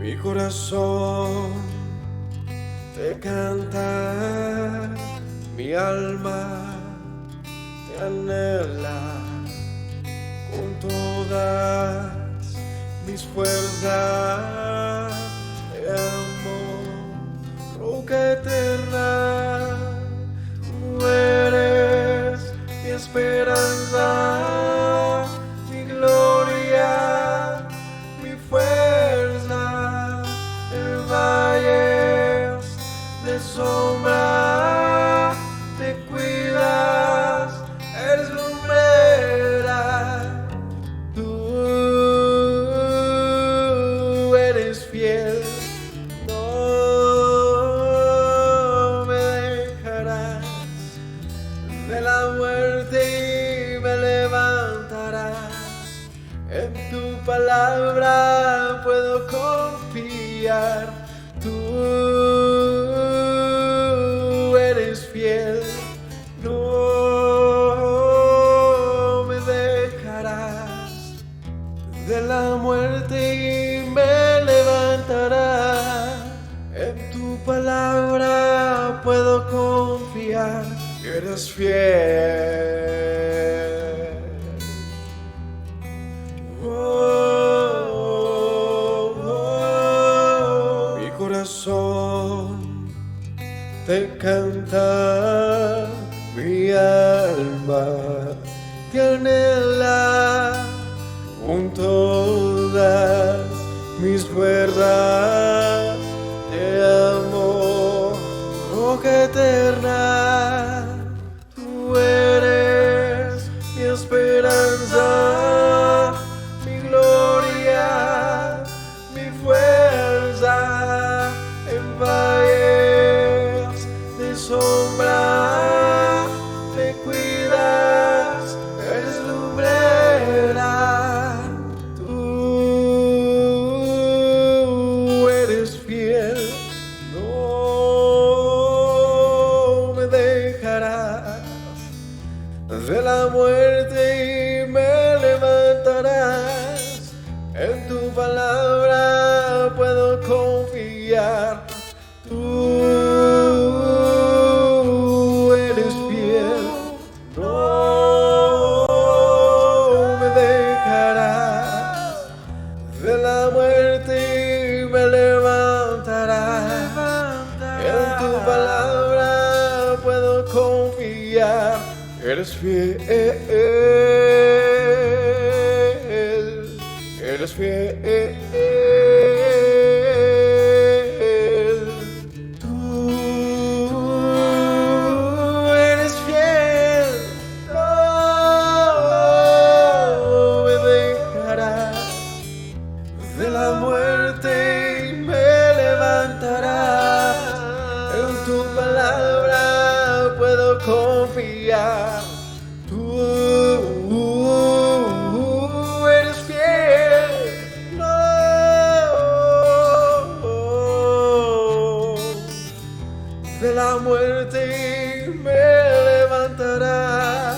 Mi corazón te canta, mi alma te anhela con todas mis fuerzas. Te amo, roca eterna, tú eres mi esperanza, mi gloria, mi fuerza. En valles de sombra te cuidas, eres lumbrera. Tú eres fiel, no me dejarás. De la muerte me levantarás. En tu palabra puedo confiar. Tú eres fiel, no me dejarás. De la muerte me levantarás. En tu palabra puedo confiar. Eres fiel. Mi corazón te canta, mi alma te anhela con todas mis fuerzas. Te amo, roca eterna, tú eres mi esperanza, mi gloria, mi fuerza. En valles de sombra me cuidas, eres lumbrera. Tú eres fiel, no me dejarás. De la muerte me levantarás. En tu palabra puedo confiar. Tú eres fiel, no me dejarás. De la muerte me levantarás. En tu palabra puedo confiar. Eres fiel, eres fiel. Tú eres fiel, no me dejarás. De la muerte me levantarás. En tu palabra puedo confiar. Tú eres fiel, no. De la muerte me levantarás.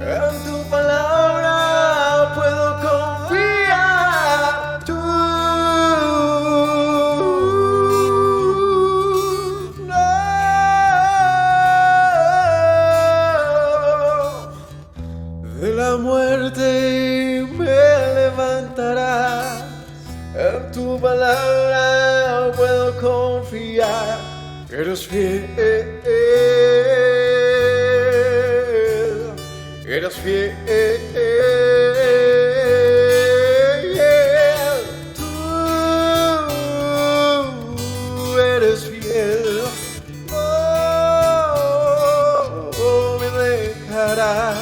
En tu palabra puedo confiar. Tú no. De la muerte me levantarás. En tu palabra puedo confiar. Eres fiel, eres fiel. Tú eres fiel, no me dejarás.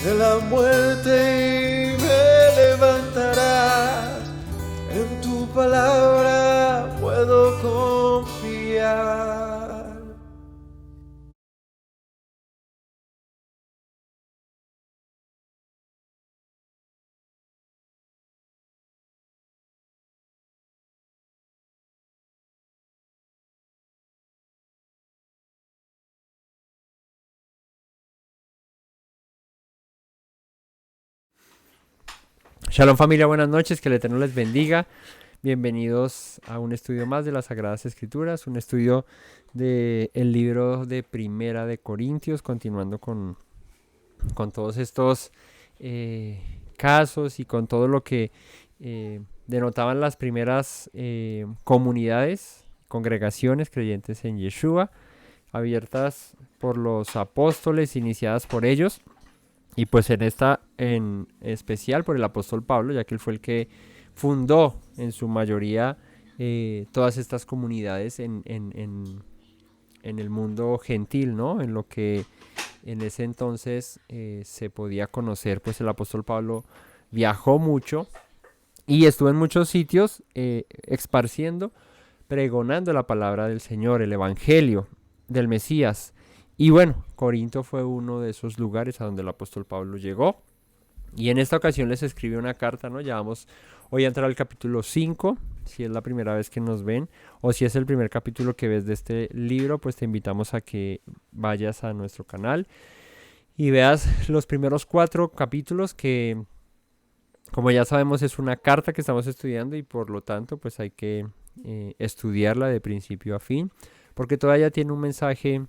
De la muerte me levantarás. En tu palabra puedo confiar. Shalom familia, buenas noches, que el Eterno les bendiga. Bienvenidos a un estudio más de las Sagradas Escrituras, un estudio del libro de Primera de Corintios, continuando con todos estos casos y con todo lo que denotaban las primeras comunidades, congregaciones creyentes en Yeshua, abiertas por los apóstoles, iniciadas por ellos, y pues en esta en especial por el apóstol Pablo, ya que él fue el que fundó en su mayoría todas estas comunidades en el mundo gentil, ¿no? En lo que en ese entonces se podía conocer, pues el apóstol Pablo viajó mucho y estuvo en muchos sitios esparciendo, pregonando la palabra del Señor, el Evangelio del Mesías. Y bueno, Corinto fue uno de esos lugares a donde el apóstol Pablo llegó. Y en esta ocasión les escribe una carta, ¿no? Ya vamos hoy a entrar al capítulo 5, si es la primera vez que nos ven, o si es el primer capítulo que ves de este libro, pues te invitamos a que vayas a nuestro canal y veas los primeros 4 capítulos que, como ya sabemos, es una carta que estamos estudiando y por lo tanto, pues hay que estudiarla de principio a fin, porque todavía tiene un mensaje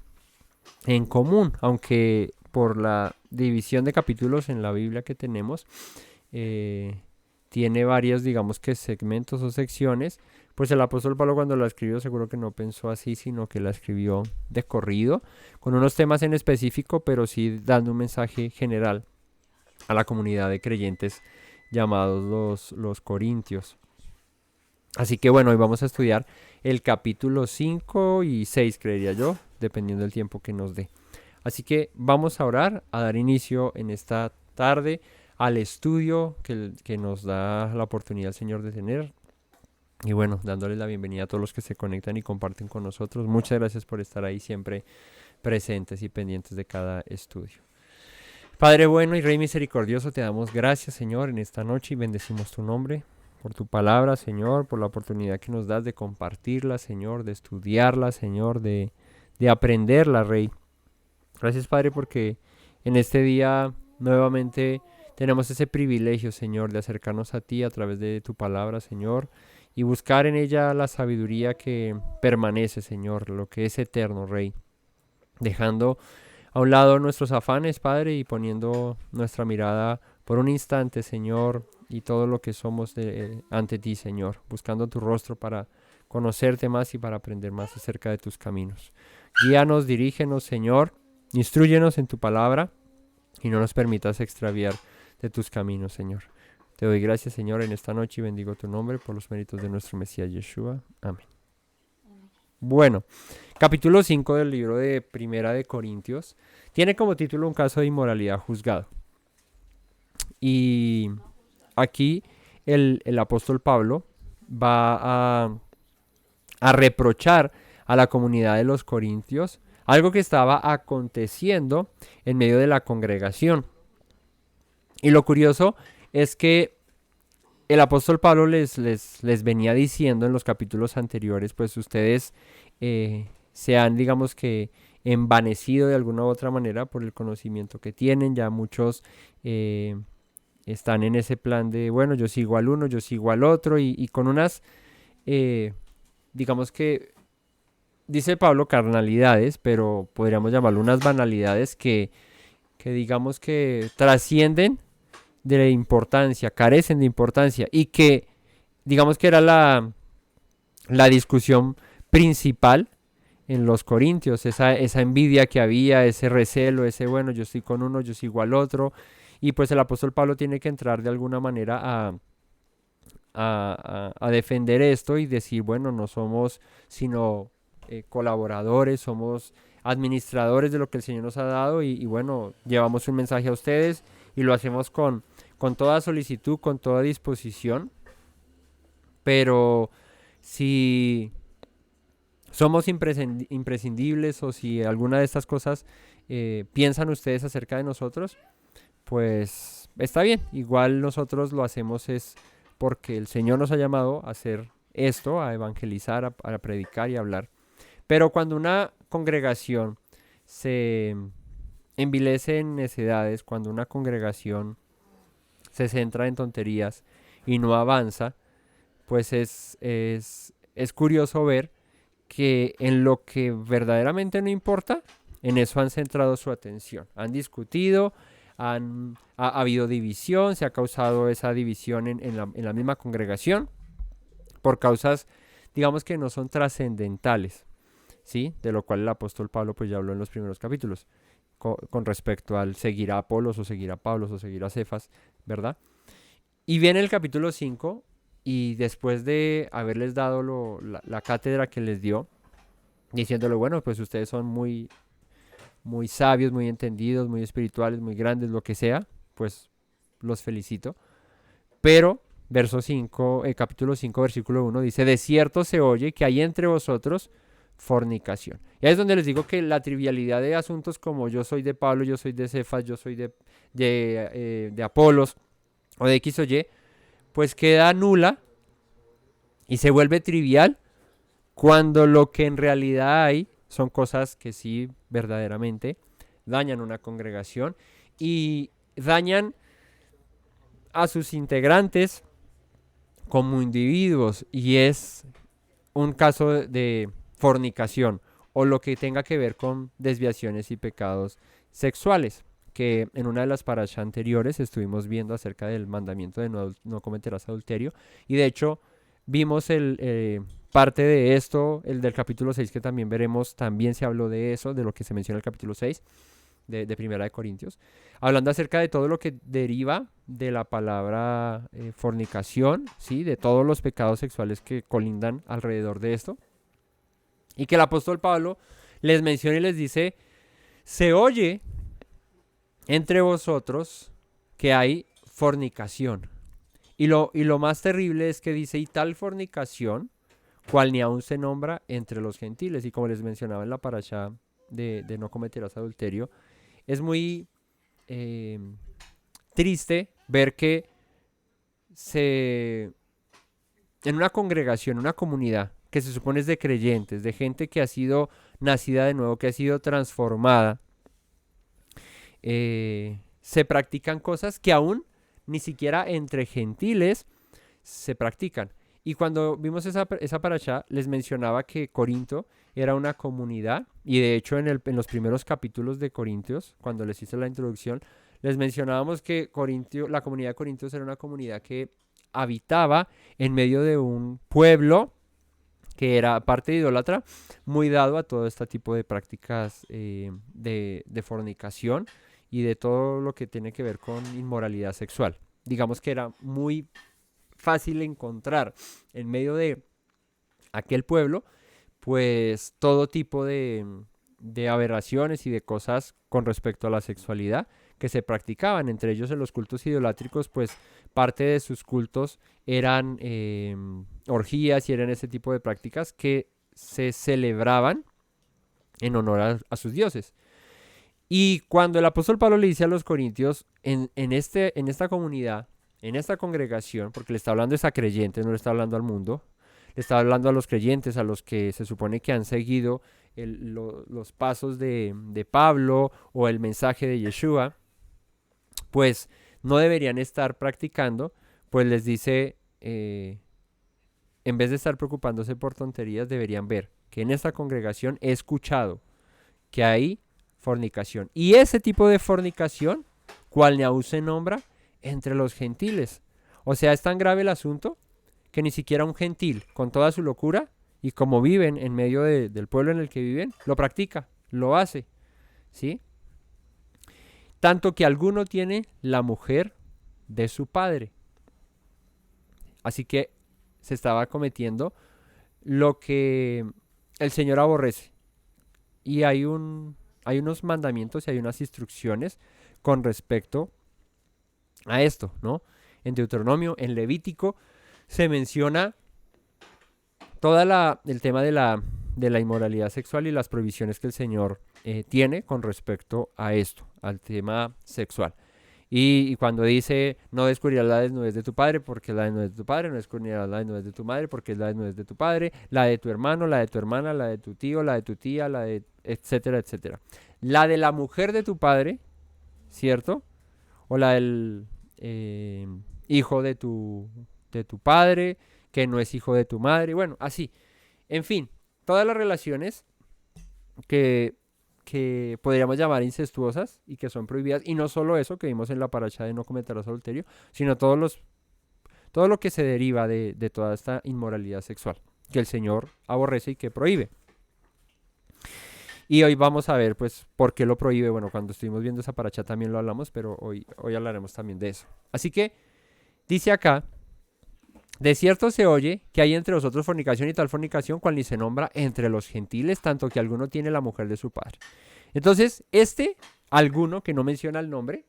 en común, aunque por la división de capítulos en la Biblia que tenemos, tiene varios, digamos que segmentos o secciones, pues el apóstol Pablo cuando la escribió seguro que no pensó así, sino que la escribió de corrido, con unos temas en específico, pero sí dando un mensaje general a la comunidad de creyentes llamados los corintios. Así que bueno, hoy vamos a estudiar el capítulo 5 y 6, creería yo, dependiendo del tiempo que nos dé. Así que vamos a orar, a dar inicio en esta tarde al estudio que nos da la oportunidad el Señor de tener. Y bueno, dándoles la bienvenida a todos los que se conectan y comparten con nosotros. Muchas gracias por estar ahí siempre presentes y pendientes de cada estudio. Padre bueno y Rey misericordioso, te damos gracias, Señor, en esta noche y bendecimos tu nombre. Por tu palabra, Señor, por la oportunidad que nos das de compartirla, Señor, de estudiarla, Señor, de aprenderla, Rey. Gracias, Padre, porque en este día nuevamente tenemos ese privilegio, Señor, de acercarnos a ti a través de tu palabra, Señor, y buscar en ella la sabiduría que permanece, Señor, lo que es eterno, Rey. Dejando a un lado nuestros afanes, Padre, y poniendo nuestra mirada por un instante, Señor, y todo lo que somos ante ti, Señor, buscando tu rostro para conocerte más y para aprender más acerca de tus caminos. Guíanos, dirígenos, Señor, instrúyenos en tu palabra y no nos permitas extraviar de tus caminos, Señor. Te doy gracias, Señor, en esta noche y bendigo tu nombre por los méritos de nuestro Mesías Yeshua. Amén. Bueno, capítulo 5 del libro de Primera de Corintios tiene como título un caso de inmoralidad juzgado. Y aquí el apóstol Pablo va a reprochar a la comunidad de los corintios algo que estaba aconteciendo en medio de la congregación. Y lo curioso es que el apóstol Pablo les venía diciendo en los capítulos anteriores, pues ustedes se han, digamos que, envanecido de alguna u otra manera por el conocimiento que tienen. Ya muchos están en ese plan de, bueno, yo sigo al uno, yo sigo al otro, y con unas, digamos que, dice Pablo, carnalidades, pero podríamos llamarlo unas banalidades que digamos que trascienden de importancia, carecen de importancia, y que digamos que era la discusión principal en los corintios, esa envidia que había, ese recelo, ese bueno, yo estoy con uno, yo sigo al otro, y pues el apóstol Pablo tiene que entrar de alguna manera a defender esto y decir, bueno, no somos sino colaboradores, somos administradores de lo que el Señor nos ha dado, y bueno, llevamos un mensaje a ustedes y lo hacemos con toda solicitud, con toda disposición, pero si somos imprescindibles o si alguna de estas cosas piensan ustedes acerca de nosotros, pues está bien, igual nosotros lo hacemos es porque el Señor nos ha llamado a hacer esto, a evangelizar, a predicar y a hablar. Pero cuando una congregación se envilece en necedades, cuando una congregación se centra en tonterías y no avanza, pues es curioso ver que en lo que verdaderamente no importa, en eso han centrado su atención. Han discutido, ha habido división, se ha causado esa división en la misma congregación por causas, digamos que no son trascendentales, ¿sí? De lo cual el apóstol Pablo pues ya habló en los primeros capítulos, con respecto al seguir a Apolos o seguir a Pablo o seguir a Cefas, ¿verdad? Y viene el capítulo 5 y después de haberles dado la cátedra que les dio, diciéndole, bueno, pues ustedes son muy, muy sabios, muy entendidos, muy espirituales, muy grandes, lo que sea, pues los felicito. Pero, capítulo 5, versículo 1 dice, de cierto se oye que hay entre vosotros fornicación. Y ahí es donde les digo que la trivialidad de asuntos como yo soy de Pablo, yo soy de Cefas, yo soy de Apolos o de X o Y, pues queda nula y se vuelve trivial cuando lo que en realidad hay son cosas que sí verdaderamente dañan una congregación y dañan a sus integrantes como individuos, y es un caso de fornicación o lo que tenga que ver con desviaciones y pecados sexuales, que en una de las parashas anteriores estuvimos viendo acerca del mandamiento de no cometerás adulterio, y de hecho vimos parte de esto, el del capítulo 6 que también veremos, también se habló de eso, de lo que se menciona en el capítulo 6 de Primera de Corintios, hablando acerca de todo lo que deriva de la palabra fornicación, ¿sí? De todos los pecados sexuales que colindan alrededor de esto, y que el apóstol Pablo les menciona y les dice, se oye entre vosotros que hay fornicación. Y lo más terrible es que dice, y tal fornicación, cual ni aún se nombra entre los gentiles. Y como les mencionaba en la parashá de no cometerás adulterio, es muy triste ver que en una congregación, una comunidad que se supone es de creyentes, de gente que ha sido nacida de nuevo, que ha sido transformada, se practican cosas que aún ni siquiera entre gentiles se practican. Y cuando vimos esa parashá, les mencionaba que Corinto era una comunidad, y de hecho en los primeros capítulos de Corintios, cuando les hice la introducción, les mencionábamos que la comunidad de Corintios era una comunidad que habitaba en medio de un pueblo que era parte de idólatra, muy dado a todo este tipo de prácticas de fornicación y de todo lo que tiene que ver con inmoralidad sexual. Digamos que era muy fácil encontrar en medio de aquel pueblo, pues todo tipo de aberraciones y de cosas con respecto a la sexualidad que se practicaban. Entre ellos en los cultos idolátricos, pues parte de sus cultos eran orgías y eran ese tipo de prácticas que se celebraban en honor a sus dioses. Y cuando el apóstol Pablo le dice a los corintios, en esta comunidad, en esta congregación, porque le está hablando a creyentes, no le está hablando al mundo, le está hablando a los creyentes, a los que se supone que han seguido los pasos de Pablo o el mensaje de Yeshua, pues no deberían estar practicando, pues les dice, en vez de estar preocupándose por tonterías, deberían ver que en esta congregación he escuchado que hay fornicación. Y ese tipo de fornicación, cual ni aún se nombra entre los gentiles. O sea, es tan grave el asunto que ni siquiera un gentil, con toda su locura, y como viven en medio del pueblo en el que viven, lo practica, lo hace, ¿sí? Tanto que alguno tiene la mujer de su padre. Así que se estaba cometiendo lo que el Señor aborrece. Y hay unos mandamientos y hay unas instrucciones con respecto a esto, ¿no? En Deuteronomio, en Levítico, se menciona todo el tema de la inmoralidad sexual y las prohibiciones que el Señor tiene con respecto a esto, al tema sexual. Y cuando dice, no descubrirás la desnudez de tu padre, porque es la desnudez de tu padre, no descubrirás la desnudez de tu madre, porque es la desnudez de tu padre, la de tu hermano, la de tu hermana, la de tu tío, la de tu tía, la de etcétera, etcétera. La de la mujer de tu padre, ¿cierto? O la del hijo de tu padre, que no es hijo de tu madre, bueno, así. En fin, todas las relaciones que podríamos llamar incestuosas y que son prohibidas, y no solo eso que vimos en la paracha de no cometerás adulterio, sino todo lo que se deriva de toda esta inmoralidad sexual que el Señor aborrece y que prohíbe. Y hoy vamos a ver, pues, por qué lo prohíbe. Bueno, cuando estuvimos viendo esa paracha también lo hablamos, pero hoy hablaremos también de eso. Así que, dice acá, de cierto se oye que hay entre vosotros fornicación y tal fornicación, cual ni se nombra entre los gentiles, tanto que alguno tiene la mujer de su padre. Entonces, alguno que no menciona el nombre,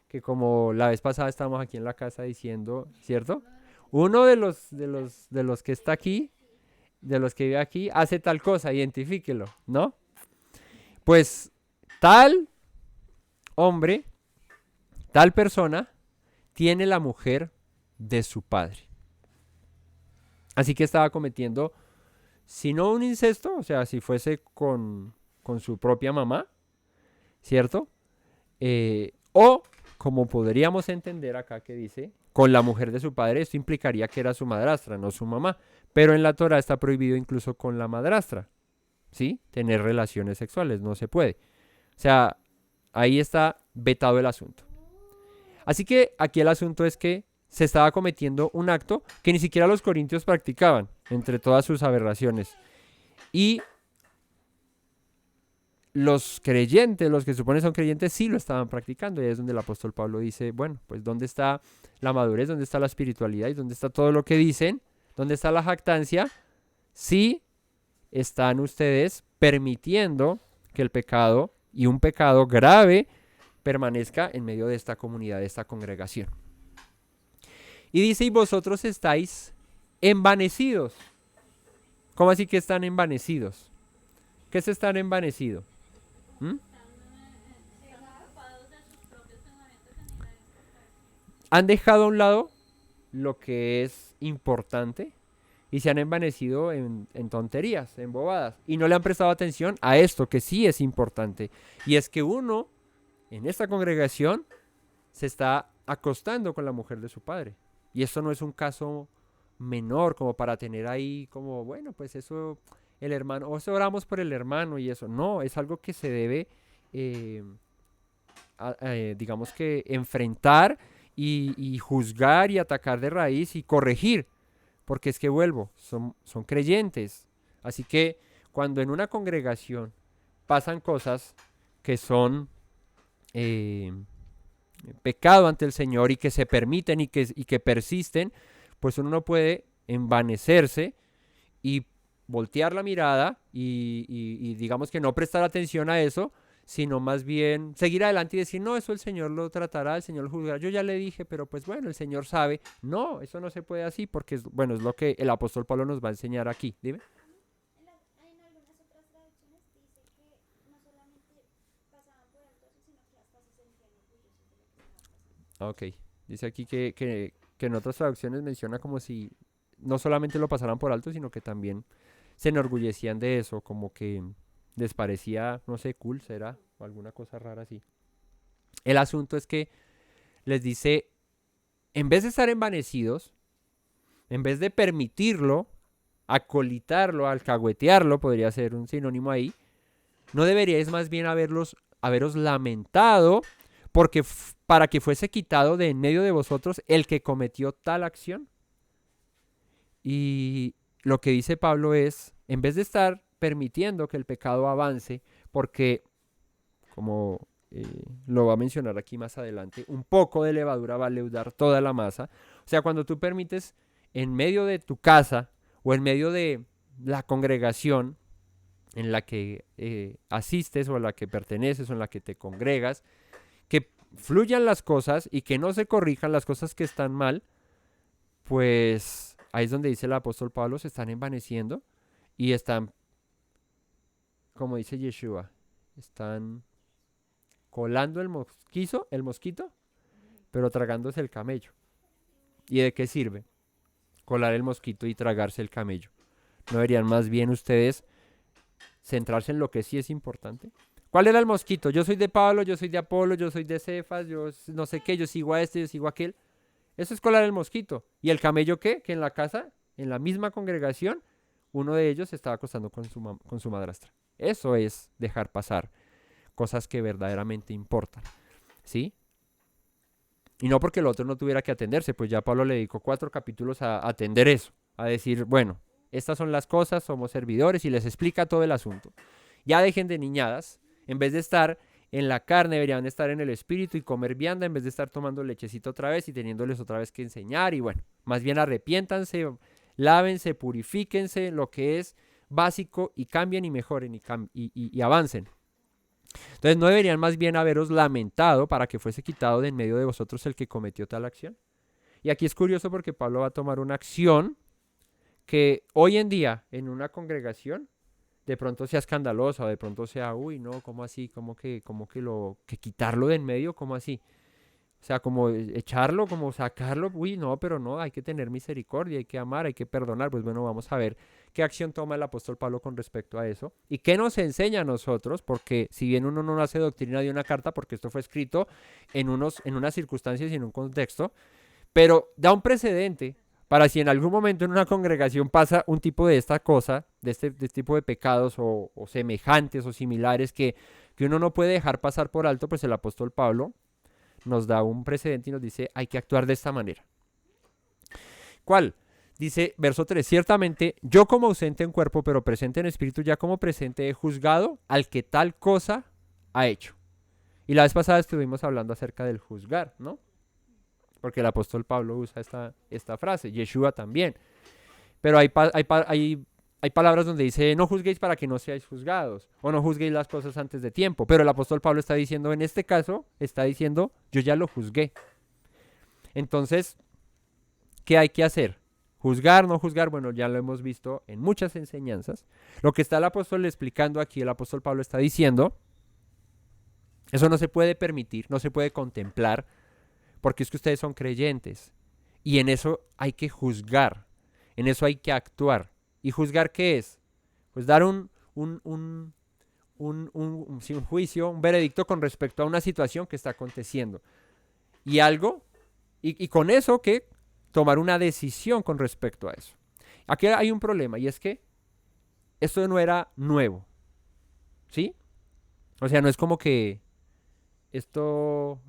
que como la vez pasada estábamos aquí en la casa diciendo, ¿cierto? Uno de los que está aquí, de los que vive aquí, hace tal cosa, identifíquelo, ¿no? Pues tal hombre, tal persona, tiene la mujer de su padre. Así que estaba cometiendo, si no un incesto, o sea, si fuese con su propia mamá, ¿cierto? O, como podríamos entender acá que dice, con la mujer de su padre, esto implicaría que era su madrastra, no su mamá. Pero en la Torá está prohibido incluso con la madrastra, ¿sí? Tener relaciones sexuales, no se puede. O sea, ahí está vetado el asunto. Así que aquí el asunto es que se estaba cometiendo un acto que ni siquiera los corintios practicaban, entre todas sus aberraciones. Y los creyentes, los que se supone son creyentes, sí lo estaban practicando. Y ahí es donde el apóstol Pablo dice, bueno, pues ¿dónde está la madurez? ¿Dónde está la espiritualidad? ¿Y dónde está todo lo que dicen? ¿Dónde está la jactancia? Sí están ustedes permitiendo que el pecado, y un pecado grave, permanezca en medio de esta comunidad, de esta congregación. Y dice, y vosotros estáis envanecidos. ¿Cómo así que están envanecidos? ¿Qué es estar envanecido? ¿Mm? Han dejado a un lado lo que es importante y se han envanecido en tonterías, en bobadas. Y no le han prestado atención a esto que sí es importante. Y es que uno, en esta congregación, se está acostando con la mujer de su padre. Y esto no es un caso menor como para tener ahí como, bueno, pues eso, el hermano, o eso oramos por el hermano y eso. No, es algo que se debe, digamos que, enfrentar y juzgar y atacar de raíz y corregir. Porque es que vuelvo, son creyentes. Así que cuando en una congregación pasan cosas que son pecado ante el Señor y que se permiten y que persisten, pues uno no puede envanecerse y voltear la mirada y digamos que no prestar atención a eso, sino más bien seguir adelante y decir, no, eso el Señor lo tratará, el Señor lo juzgará. Yo ya le dije, pero pues bueno, el Señor sabe. No, eso no se puede así porque, bueno, es lo que el apóstol Pablo nos va a enseñar aquí. Dime. En algunas otras traducciones dice que no solamente pasaban por alto eso, sino que hasta se sentían orgullosos de lo que estaban pasando. Ok, dice aquí que en otras traducciones menciona como si no solamente lo pasaran por alto, sino que también se enorgullecían de eso, como que les parecía, no sé, cool, será, o alguna cosa rara así. El asunto es que les dice, en vez de estar envanecidos, en vez de permitirlo, acolitarlo, alcahuetearlo, podría ser un sinónimo ahí, no deberíais más bien haberos lamentado porque para que fuese quitado de en medio de vosotros el que cometió tal acción. Y lo que dice Pablo es, en vez de estar permitiendo que el pecado avance, porque, como lo va a mencionar aquí más adelante, un poco de levadura va a leudar toda la masa. O sea, cuando tú permites en medio de tu casa o en medio de la congregación en la que asistes o a la que perteneces o en la que te congregas, que fluyan las cosas y que no se corrijan las cosas que están mal, pues ahí es donde dice el apóstol Pablo, se están envaneciendo y están, como dice Yeshua, están colando el mosquito, pero tragándose el camello. ¿Y de qué sirve? Colar el mosquito y tragarse el camello. ¿No deberían más bien ustedes centrarse en lo que sí es importante? ¿Cuál era el mosquito? Yo soy de Pablo, yo soy de Apolo, yo soy de Cefas, yo no sé qué, yo sigo a este, yo sigo a aquel. Eso es colar el mosquito. ¿Y el camello qué? Que en la casa en la misma congregación, uno de ellos se estaba acostando con su madrastra. Eso es dejar pasar cosas que verdaderamente importan, ¿sí? Y no porque el otro no tuviera que atenderse, pues ya Pablo le dedicó 4 capítulos a atender eso, a decir, bueno, estas son las cosas, somos servidores, y les explica todo el asunto. Ya dejen de niñadas, en vez de estar en la carne, deberían estar en el espíritu y comer vianda, en vez de estar tomando lechecito otra vez y teniéndoles otra vez que enseñar. Y bueno, más bien arrepiéntanse, lávense, purifíquense, lo que es básico, y cambien y mejoren y avancen. Entonces, ¿no deberían más bien haberos lamentado para que fuese quitado de en medio de vosotros el que cometió tal acción? Y aquí es curioso porque Pablo va a tomar una acción que hoy en día en una congregación de pronto sea escandalosa, o de pronto sea, uy, no, ¿cómo así? ¿Cómo que quitarlo de en medio? ¿Cómo así? O sea, como echarlo, como sacarlo, uy, no, pero no, hay que tener misericordia, hay que amar, hay que perdonar. Pues bueno, vamos a ver qué acción toma el apóstol Pablo con respecto a eso y qué nos enseña a nosotros, porque si bien uno no hace doctrina de una carta, porque esto fue escrito en unas circunstancias y en un contexto, pero da un precedente para si en algún momento en una congregación pasa un tipo de esta cosa, de este tipo de pecados o semejantes o similares que uno no puede dejar pasar por alto, pues el apóstol Pablo nos da un precedente y nos dice, hay que actuar de esta manera. ¿Cuál? Dice, verso 3, ciertamente yo como ausente en cuerpo, pero presente en espíritu, ya como presente he juzgado al que tal cosa ha hecho. Y la vez pasada estuvimos hablando acerca del juzgar, ¿no? Porque el apóstol Pablo usa esta frase, Yeshua también. Pero hay palabras donde dice, no juzguéis para que no seáis juzgados, o no juzguéis las cosas antes de tiempo. Pero el apóstol Pablo está diciendo, en este caso, está diciendo, yo ya lo juzgué. Entonces, ¿qué hay que hacer? Juzgar, no juzgar, bueno, ya lo hemos visto en muchas enseñanzas. Lo que está el apóstol explicando aquí, el apóstol Pablo está diciendo, eso no se puede permitir, no se puede contemplar, porque es que ustedes son creyentes. Y en eso hay que juzgar, en eso hay que actuar. ¿Y juzgar qué es? Pues dar un juicio, un veredicto con respecto a una situación que está aconteciendo. Y algo, y con eso que tomar una decisión con respecto a eso. Aquí hay un problema, y es que esto no era nuevo, ¿sí? O sea, no es como que esto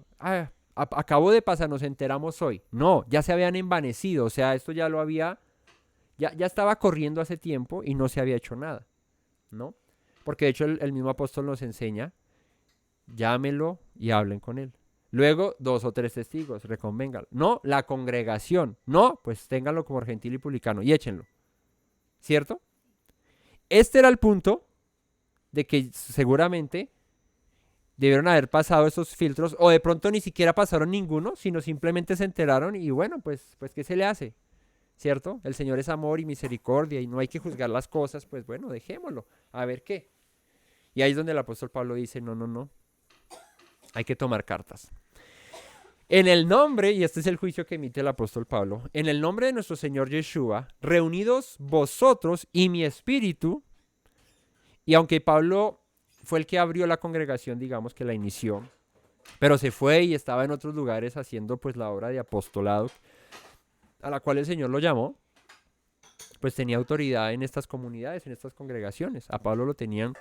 acabó de pasar, nos enteramos hoy. No, ya se habían envanecido, o sea, esto ya lo había, ya estaba corriendo hace tiempo y no se había hecho nada, ¿no? Porque de hecho el mismo apóstol nos enseña, llámenlo y hablen con él. Luego, 2 o 3 testigos, reconvénganlo. No, la congregación. No, pues ténganlo como gentil y publicano y échenlo. ¿Cierto? Este era el punto de que seguramente debieron haber pasado esos filtros, o de pronto ni siquiera pasaron ninguno, sino simplemente se enteraron y bueno, pues ¿qué se le hace? ¿Cierto? El Señor es amor y misericordia y no hay que juzgar las cosas, pues bueno, dejémoslo, a ver qué. Y ahí es donde el apóstol Pablo dice, no, hay que tomar cartas. En el nombre, y este es el juicio que emite el apóstol Pablo, en el nombre de nuestro Señor Yeshua, reunidos vosotros y mi espíritu, y aunque Pablo fue el que abrió la congregación, digamos que la inició, pero se fue y estaba en otros lugares haciendo pues la obra de apostolado a la cual el Señor lo llamó, pues tenía autoridad en estas comunidades, en estas congregaciones. A Pablo lo tenían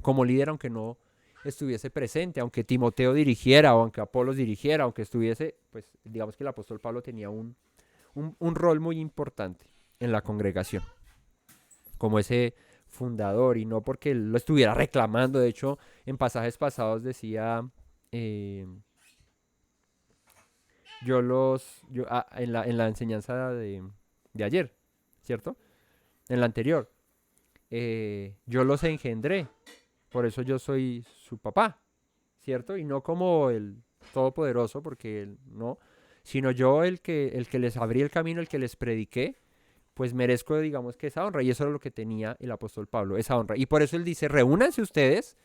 como líder, aunque no estuviese presente, aunque Timoteo dirigiera o aunque Apolos dirigiera, aunque estuviese, pues digamos que el apóstol Pablo tenía un rol muy importante en la congregación, como ese fundador, y no porque él lo estuviera reclamando. De hecho, en pasajes pasados decía, en la enseñanza de ayer, ¿cierto? En la anterior, yo los engendré, por eso yo soy su papá, ¿cierto? Y no como el todopoderoso, porque él no, sino yo el que les abrí el camino, el que les prediqué, pues merezco, digamos, que esa honra. Y eso es lo que tenía el apóstol Pablo, esa honra. Y por eso él dice, reúnanse ustedes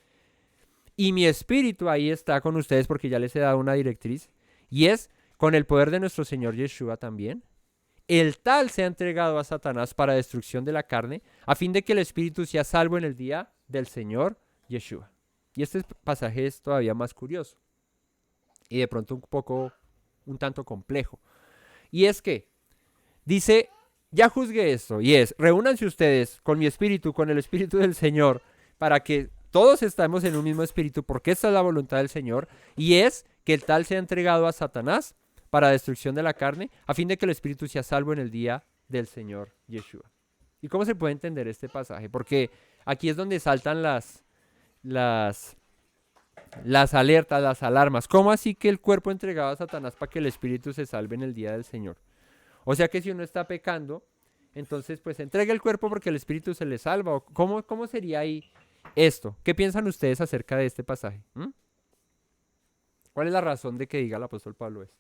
y mi espíritu ahí está con ustedes, porque ya les he dado una directriz, y es con el poder de nuestro Señor Yeshua también. El tal se ha entregado a Satanás para destrucción de la carne, a fin de que el espíritu sea salvo en el día del Señor Yeshua. Y este pasaje es todavía más curioso y de pronto un tanto complejo. Y es que dice ya juzgué esto, y es, reúnanse ustedes con mi espíritu, con el espíritu del Señor, para que todos estemos en un mismo espíritu, porque esta es la voluntad del Señor, y es que el tal sea entregado a Satanás para destrucción de la carne, a fin de que el espíritu sea salvo en el día del Señor Yeshua. ¿Y cómo se puede entender este pasaje? Porque aquí es donde saltan las alertas, las alarmas. ¿Cómo así que el cuerpo entregado a Satanás para que el espíritu se salve en el día del Señor? O sea que si uno está pecando, entonces pues entrega el cuerpo porque el espíritu se le salva. ¿O cómo sería ahí esto? ¿Qué piensan ustedes acerca de este pasaje? ¿Cuál es la razón de que diga el apóstol Pablo esto?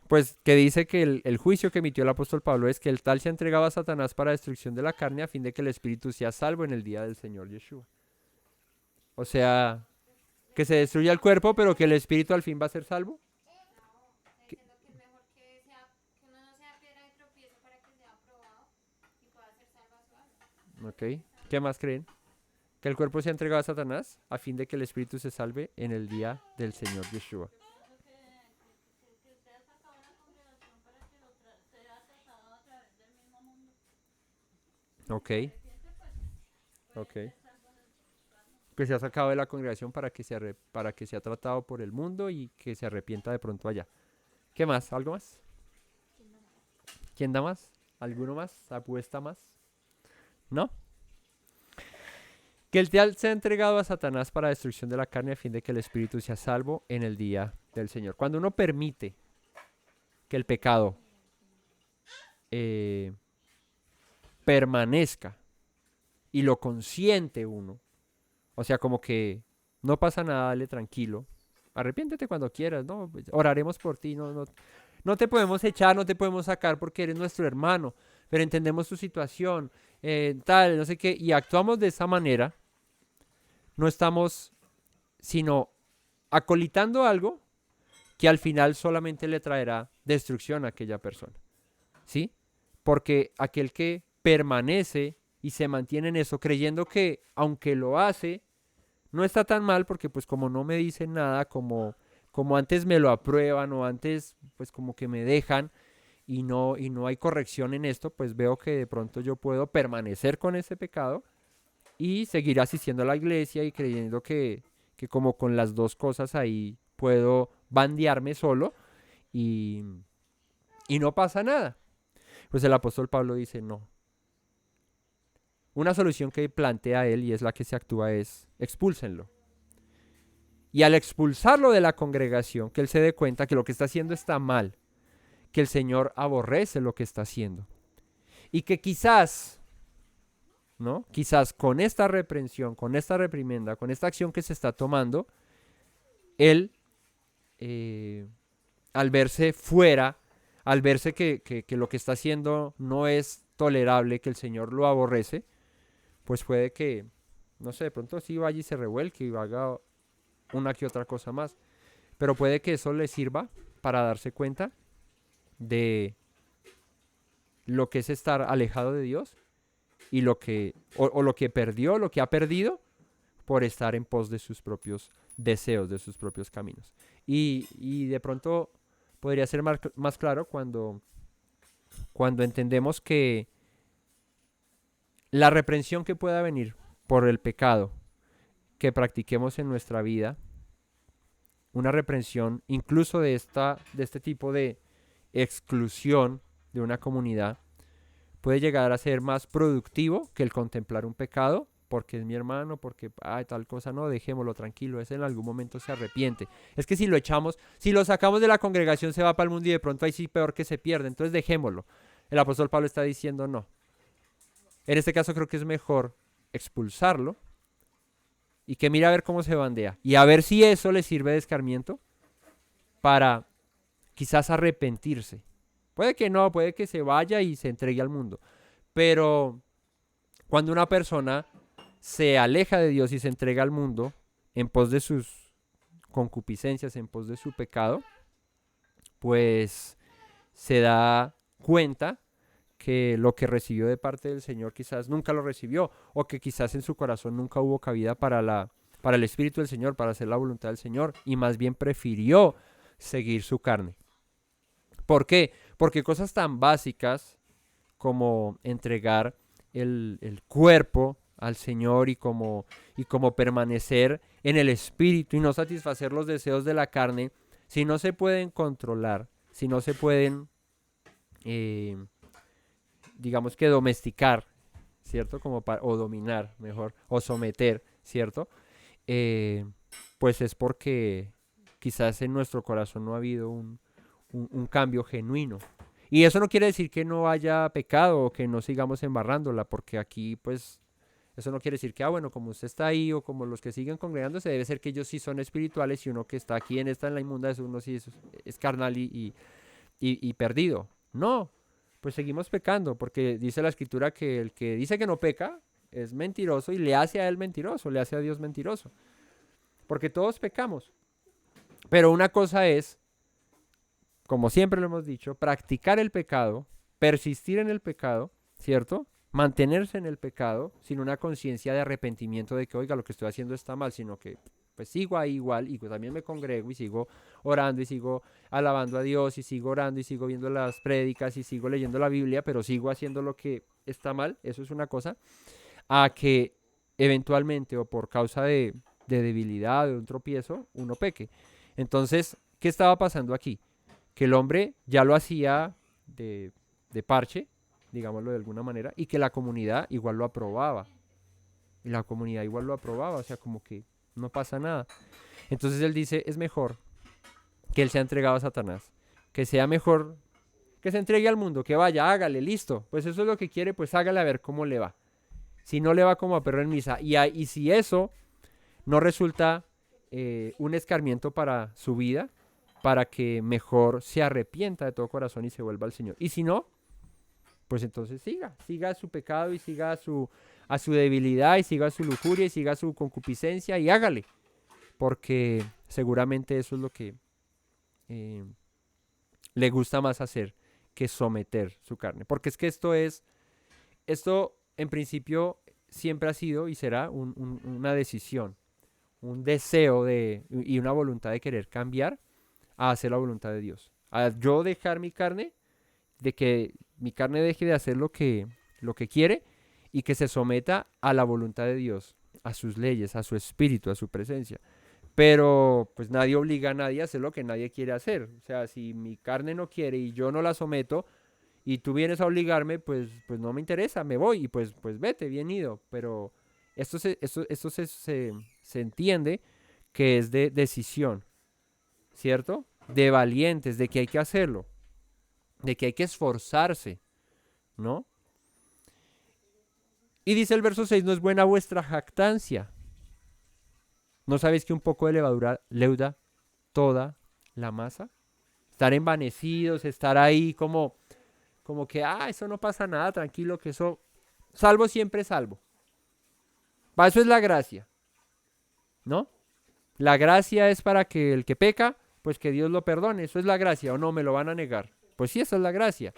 Pues que dice que el juicio que emitió el apóstol Pablo es que el tal se ha entregado a Satanás para destrucción de la carne a fin de que el espíritu sea salvo en el día del Señor Yeshua. O sea, que se destruya el cuerpo, pero que el espíritu al fin va a ser salvo. Entiendo que es mejor que uno no sea piedra de tropiezo para que sea aprobado y pueda ser salvo a su alma. Ok. ¿Qué más creen? Que el cuerpo sea entregado a Satanás a fin de que el espíritu se salve en el día del Señor Yeshua. Que sea sacado de la congregación para que sea tratado a través del mismo mundo. Ok, Arrepiente, pues, ok. Que sea sacado de la congregación para que sea tratado por el mundo y que se arrepienta de pronto allá. ¿Qué más? ¿Algo más? ¿Quién da más? ¿Alguno más? ¿Apuesta más? ¿No? Que el tal sea entregado a Satanás para destrucción de la carne a fin de que el espíritu sea salvo en el día del Señor. Cuando uno permite que el pecado permanezca y lo consiente uno, o sea, como que no pasa nada, dale tranquilo, arrepiéntete cuando quieras, ¿no? Oraremos por ti, no te podemos echar, no te podemos sacar porque eres nuestro hermano, pero entendemos tu situación, tal, no sé qué, y actuamos de esa manera, no estamos sino acolitando algo que al final solamente le traerá destrucción a aquella persona, ¿sí? Porque aquel que permanece y se mantiene en eso, creyendo que aunque lo hace, no está tan mal, porque pues como no me dicen nada, como antes me lo aprueban o antes pues como que me dejan y no hay corrección en esto, pues veo que de pronto yo puedo permanecer con ese pecado y seguir asistiendo a la iglesia y creyendo que como con las dos cosas ahí puedo bandearme solo y no pasa nada. Pues el apóstol Pablo dice no. Una solución que plantea él y es la que se actúa es expúlsenlo. Y al expulsarlo de la congregación, que él se dé cuenta que lo que está haciendo está mal, que el Señor aborrece lo que está haciendo. Y que quizás, ¿no? Quizás con esta reprensión, con esta reprimenda, con esta acción que se está tomando, él, al verse fuera, al verse que lo que está haciendo no es tolerable, que el Señor lo aborrece, pues puede que, no sé, de pronto sí vaya y se revuelque y haga una que otra cosa más. Pero puede que eso le sirva para darse cuenta de lo que es estar alejado de Dios y lo que, o lo que perdió, lo que ha perdido por estar en pos de sus propios deseos, de sus propios caminos. Y de pronto podría ser más claro cuando entendemos que la reprensión que pueda venir por el pecado que practiquemos en nuestra vida, una reprensión incluso de este tipo de exclusión de una comunidad, puede llegar a ser más productivo que el contemplar un pecado, porque es mi hermano, porque tal cosa, no, dejémoslo tranquilo, ese en algún momento se arrepiente. Es que si lo sacamos de la congregación se va para el mundo y de pronto ahí sí peor que se pierde, entonces dejémoslo. El apóstol Pablo está diciendo no. En este caso creo que es mejor expulsarlo y que mire a ver cómo se bandea y a ver si eso le sirve de escarmiento para quizás arrepentirse. Puede que no, puede que se vaya y se entregue al mundo, pero cuando una persona se aleja de Dios y se entrega al mundo en pos de sus concupiscencias, en pos de su pecado, pues se da cuenta que lo que recibió de parte del Señor quizás nunca lo recibió, o que quizás en su corazón nunca hubo cabida para el Espíritu del Señor, para hacer la voluntad del Señor, y más bien prefirió seguir su carne. ¿Por qué? Porque cosas tan básicas como entregar el cuerpo al Señor y como permanecer en el Espíritu y no satisfacer los deseos de la carne, si no se pueden controlar, si no se pueden, eh, digamos que domesticar, ¿cierto? O dominar, mejor, o someter, ¿cierto? Eh, pues es porque quizás en nuestro corazón no ha habido un cambio genuino. Y eso no quiere decir que no haya pecado o que no sigamos embarrándola, porque aquí pues eso no quiere decir que, bueno, como usted está ahí o como los que siguen congregándose, debe ser que ellos sí son espirituales y uno que está aquí en la inmunda, eso uno sí es carnal y perdido. No, pues seguimos pecando, porque dice la escritura que el que dice que no peca es mentiroso y le hace a él mentiroso, le hace a Dios mentiroso. Porque todos pecamos. Pero una cosa es, como siempre lo hemos dicho, practicar el pecado, persistir en el pecado, ¿cierto? Mantenerse en el pecado sin una conciencia de arrepentimiento de que, oiga, lo que estoy haciendo está mal, sino que pues sigo ahí igual y pues, también me congrego y sigo orando y sigo alabando a Dios y sigo orando y sigo viendo las prédicas y sigo leyendo la Biblia, pero sigo haciendo lo que está mal, eso es una cosa, a que eventualmente o por causa de debilidad, de un tropiezo, uno peque. Entonces, ¿qué estaba pasando aquí? Que el hombre ya lo hacía de parche, digámoslo de alguna manera, y que la comunidad igual lo aprobaba. Y la comunidad igual lo aprobaba, o sea, como que no pasa nada. Entonces él dice, es mejor que él sea entregado a Satanás, que sea mejor que se entregue al mundo, que vaya, hágale, listo. Pues eso es lo que quiere, pues hágale a ver cómo le va. Si no le va como a perro en misa. Y si eso no resulta un escarmiento para su vida, para que mejor se arrepienta de todo corazón y se vuelva al Señor. Y si no, pues entonces siga su pecado y siga a su debilidad y siga su lujuria y siga su concupiscencia y hágale. Porque seguramente eso es lo que le gusta más hacer que someter su carne. Porque es que esto en principio siempre ha sido y será una decisión, un deseo y una voluntad de querer cambiar a hacer la voluntad de Dios. A yo dejar mi carne, de que mi carne deje de hacer lo que quiere y que se someta a la voluntad de Dios, a sus leyes, a su espíritu, a su presencia. Pero pues nadie obliga a nadie a hacer lo que nadie quiere hacer. O sea, si mi carne no quiere y yo no la someto y tú vienes a obligarme, pues no me interesa, me voy y pues vete, bien ido. Pero esto se entiende que es de decisión, ¿cierto? De valientes, de que hay que hacerlo, de que hay que esforzarse, ¿no? Y dice el verso 6, no es buena vuestra jactancia. ¿No sabéis que un poco de levadura leuda toda la masa? Estar envanecidos, estar ahí como que, eso no pasa nada, tranquilo, que eso, salvo siempre salvo. Para eso es la gracia, ¿no? La gracia es para que el que peca, pues que Dios lo perdone, eso es la gracia, o no, me lo van a negar. Pues sí, esa es la gracia,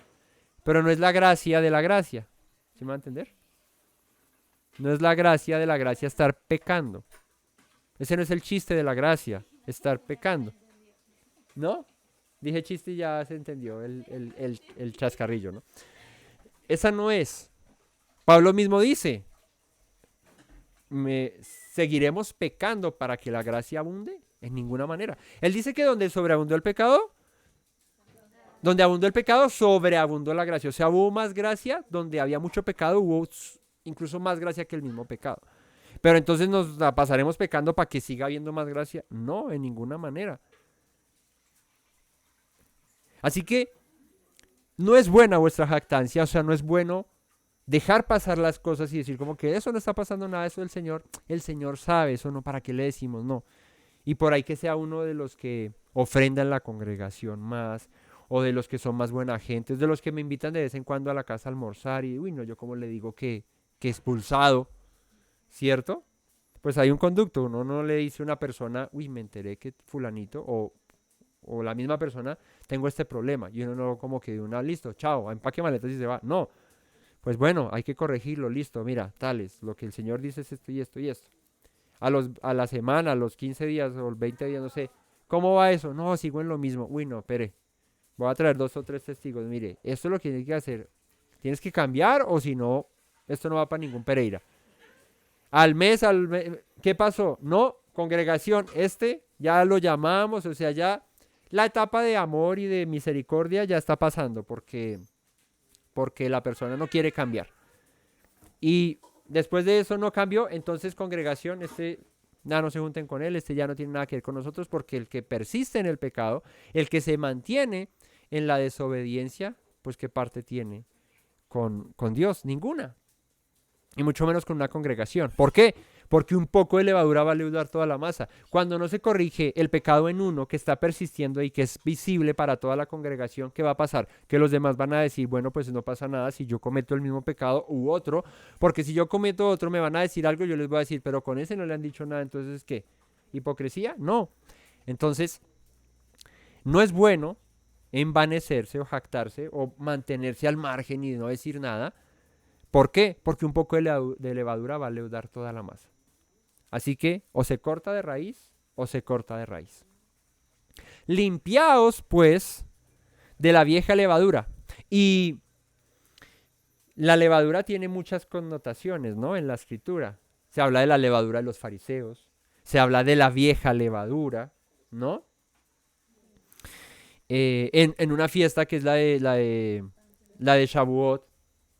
pero no es la gracia de la gracia, ¿sí me va a entender? No es la gracia de la gracia estar pecando. Ese no es el chiste de la gracia, estar pecando. ¿No? Dije chiste y ya se entendió el chascarrillo, ¿no? Esa no es. Pablo mismo dice, ¿seguiremos pecando para que la gracia abunde? En ninguna manera. Él dice que donde sobreabundó el pecado, sobreabundó la gracia. O sea, hubo más gracia, donde había mucho pecado, hubo incluso más gracia que el mismo pecado. Pero entonces nos la pasaremos pecando para que siga habiendo más gracia. No, en ninguna manera. Así que no es buena vuestra jactancia, o sea, no es bueno dejar pasar las cosas y decir como que eso no está pasando nada, eso el Señor sabe, eso no, ¿para qué le decimos? No. Y por ahí que sea uno de los que ofrendan la congregación más, o de los que son más buena gente, de los que me invitan de vez en cuando a la casa a almorzar y, no, yo como le digo que expulsado, ¿cierto? Pues hay un conducto, uno no le dice a una persona, me enteré que fulanito, o la misma persona, tengo este problema, y uno no como que de una, listo, chao, empaque maletas y se va, no, pues bueno, hay que corregirlo, listo, mira, tales, lo que el Señor dice es esto y esto y esto. A la semana, a los 15 días o 20 días, no sé, ¿cómo va eso? No, sigo en lo mismo, no, espere, voy a traer 2 o 3 testigos, mire, esto es lo que tienes que hacer, tienes que cambiar o si no, esto no va para ningún Pereira. ¿Qué pasó? No, congregación, ya lo llamamos, o sea, ya la etapa de amor y de misericordia ya está pasando porque la persona no quiere cambiar. Y después de eso no cambió, entonces congregación, ya no se junten con él, ya no tiene nada que ver con nosotros, porque el que persiste en el pecado, el que se mantiene en la desobediencia, pues ¿qué parte tiene con Dios? Ninguna. Y mucho menos con una congregación. ¿Por qué? Porque un poco de levadura va a leudar toda la masa. Cuando no se corrige el pecado en uno que está persistiendo y que es visible para toda la congregación, ¿qué va a pasar? Que los demás van a decir, bueno, pues no pasa nada si yo cometo el mismo pecado u otro, porque si yo cometo otro me van a decir algo, yo les voy a decir, pero con ese no le han dicho nada, entonces ¿qué? ¿Hipocresía? No. Entonces, no es bueno envanecerse o jactarse o mantenerse al margen y no decir nada. ¿Por qué? Porque un poco de levadura va a leudar toda la masa. Así que o se corta de raíz o se corta de raíz. Limpiaos, pues, de la vieja levadura. Y la levadura tiene muchas connotaciones, ¿no? En la escritura. Se habla de la levadura de los fariseos. Se habla de la vieja levadura, ¿no? En una fiesta que es la de Shavuot,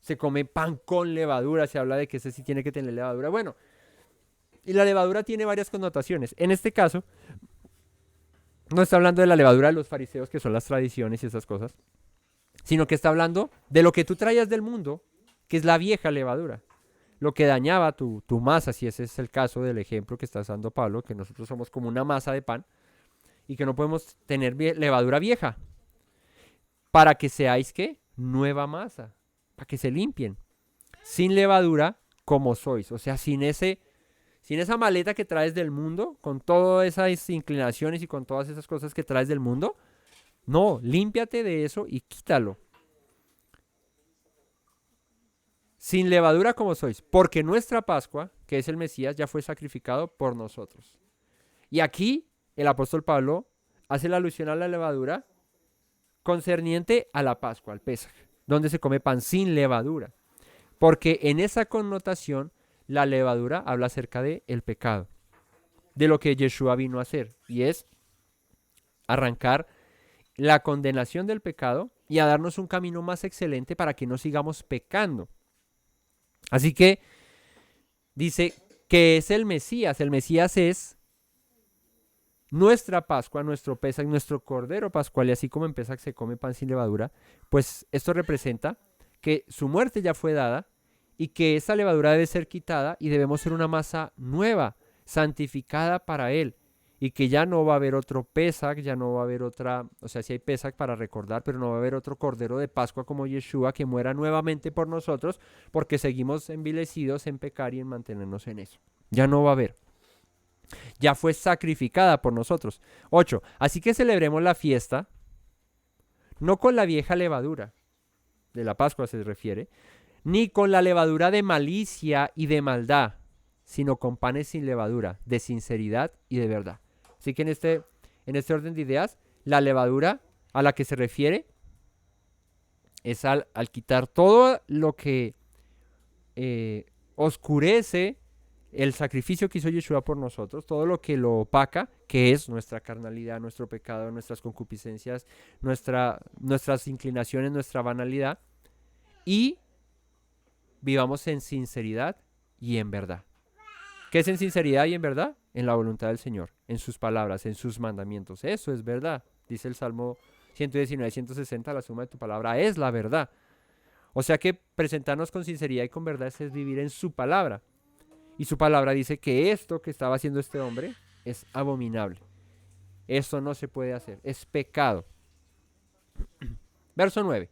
se come pan con levadura, se habla de que ese sí tiene que tener levadura. Bueno, y la levadura tiene varias connotaciones. En este caso, no está hablando de la levadura de los fariseos, que son las tradiciones y esas cosas, sino que está hablando de lo que tú traías del mundo, que es la vieja levadura, lo que dañaba tu masa, si ese es el caso del ejemplo que está dando Pablo, que nosotros somos como una masa de pan y que no podemos tener levadura vieja, para que seáis, ¿qué? Nueva masa, para que se limpien, sin levadura como sois, o sea, sin esa maleta que traes del mundo, con todas esas inclinaciones y con todas esas cosas que traes del mundo. No, límpiate de eso y quítalo. Sin levadura como sois, porque nuestra Pascua, que es el Mesías, ya fue sacrificado por nosotros. Y aquí el apóstol Pablo hace la alusión a la levadura concerniente a la Pascua, al Pesaj, donde se come pan sin levadura. Porque en esa connotación la levadura habla acerca de el pecado, de lo que Yeshua vino a hacer, y es arrancar la condenación del pecado y a darnos un camino más excelente para que no sigamos pecando. Así que dice que es el Mesías es nuestra Pascua, nuestro Pesaj, nuestro Cordero Pascual, y así como en Pesaj se come pan sin levadura, pues esto representa que su muerte ya fue dada y que esa levadura debe ser quitada y debemos ser una masa nueva, santificada para Él, y que ya no va a haber otro Pesaj, ya no va a haber otra, o sea, sí hay Pesaj para recordar, pero no va a haber otro Cordero de Pascua como Yeshua que muera nuevamente por nosotros, porque seguimos envilecidos en pecar y en mantenernos en eso. Ya no va a haber. Ya fue sacrificada por nosotros. 8. Así que celebremos la fiesta, no con la vieja levadura, de la Pascua se refiere, ni con la levadura de malicia y de maldad, sino con panes sin levadura, de sinceridad y de verdad. Así que en este orden de ideas, la levadura a la que se refiere es al quitar todo lo que oscurece el sacrificio que hizo Yeshua por nosotros, todo lo que lo opaca, que es nuestra carnalidad, nuestro pecado, nuestras concupiscencias, nuestras inclinaciones, nuestra banalidad, y vivamos en sinceridad y en verdad. ¿Qué es en sinceridad y en verdad? En la voluntad del Señor, en sus palabras, en sus mandamientos. Eso es verdad. Dice el Salmo 119, 160, la suma de tu palabra es la verdad. O sea que presentarnos con sinceridad y con verdad es vivir en su palabra. Y su palabra dice que esto que estaba haciendo este hombre es abominable. Esto no se puede hacer, es pecado. Verso 9.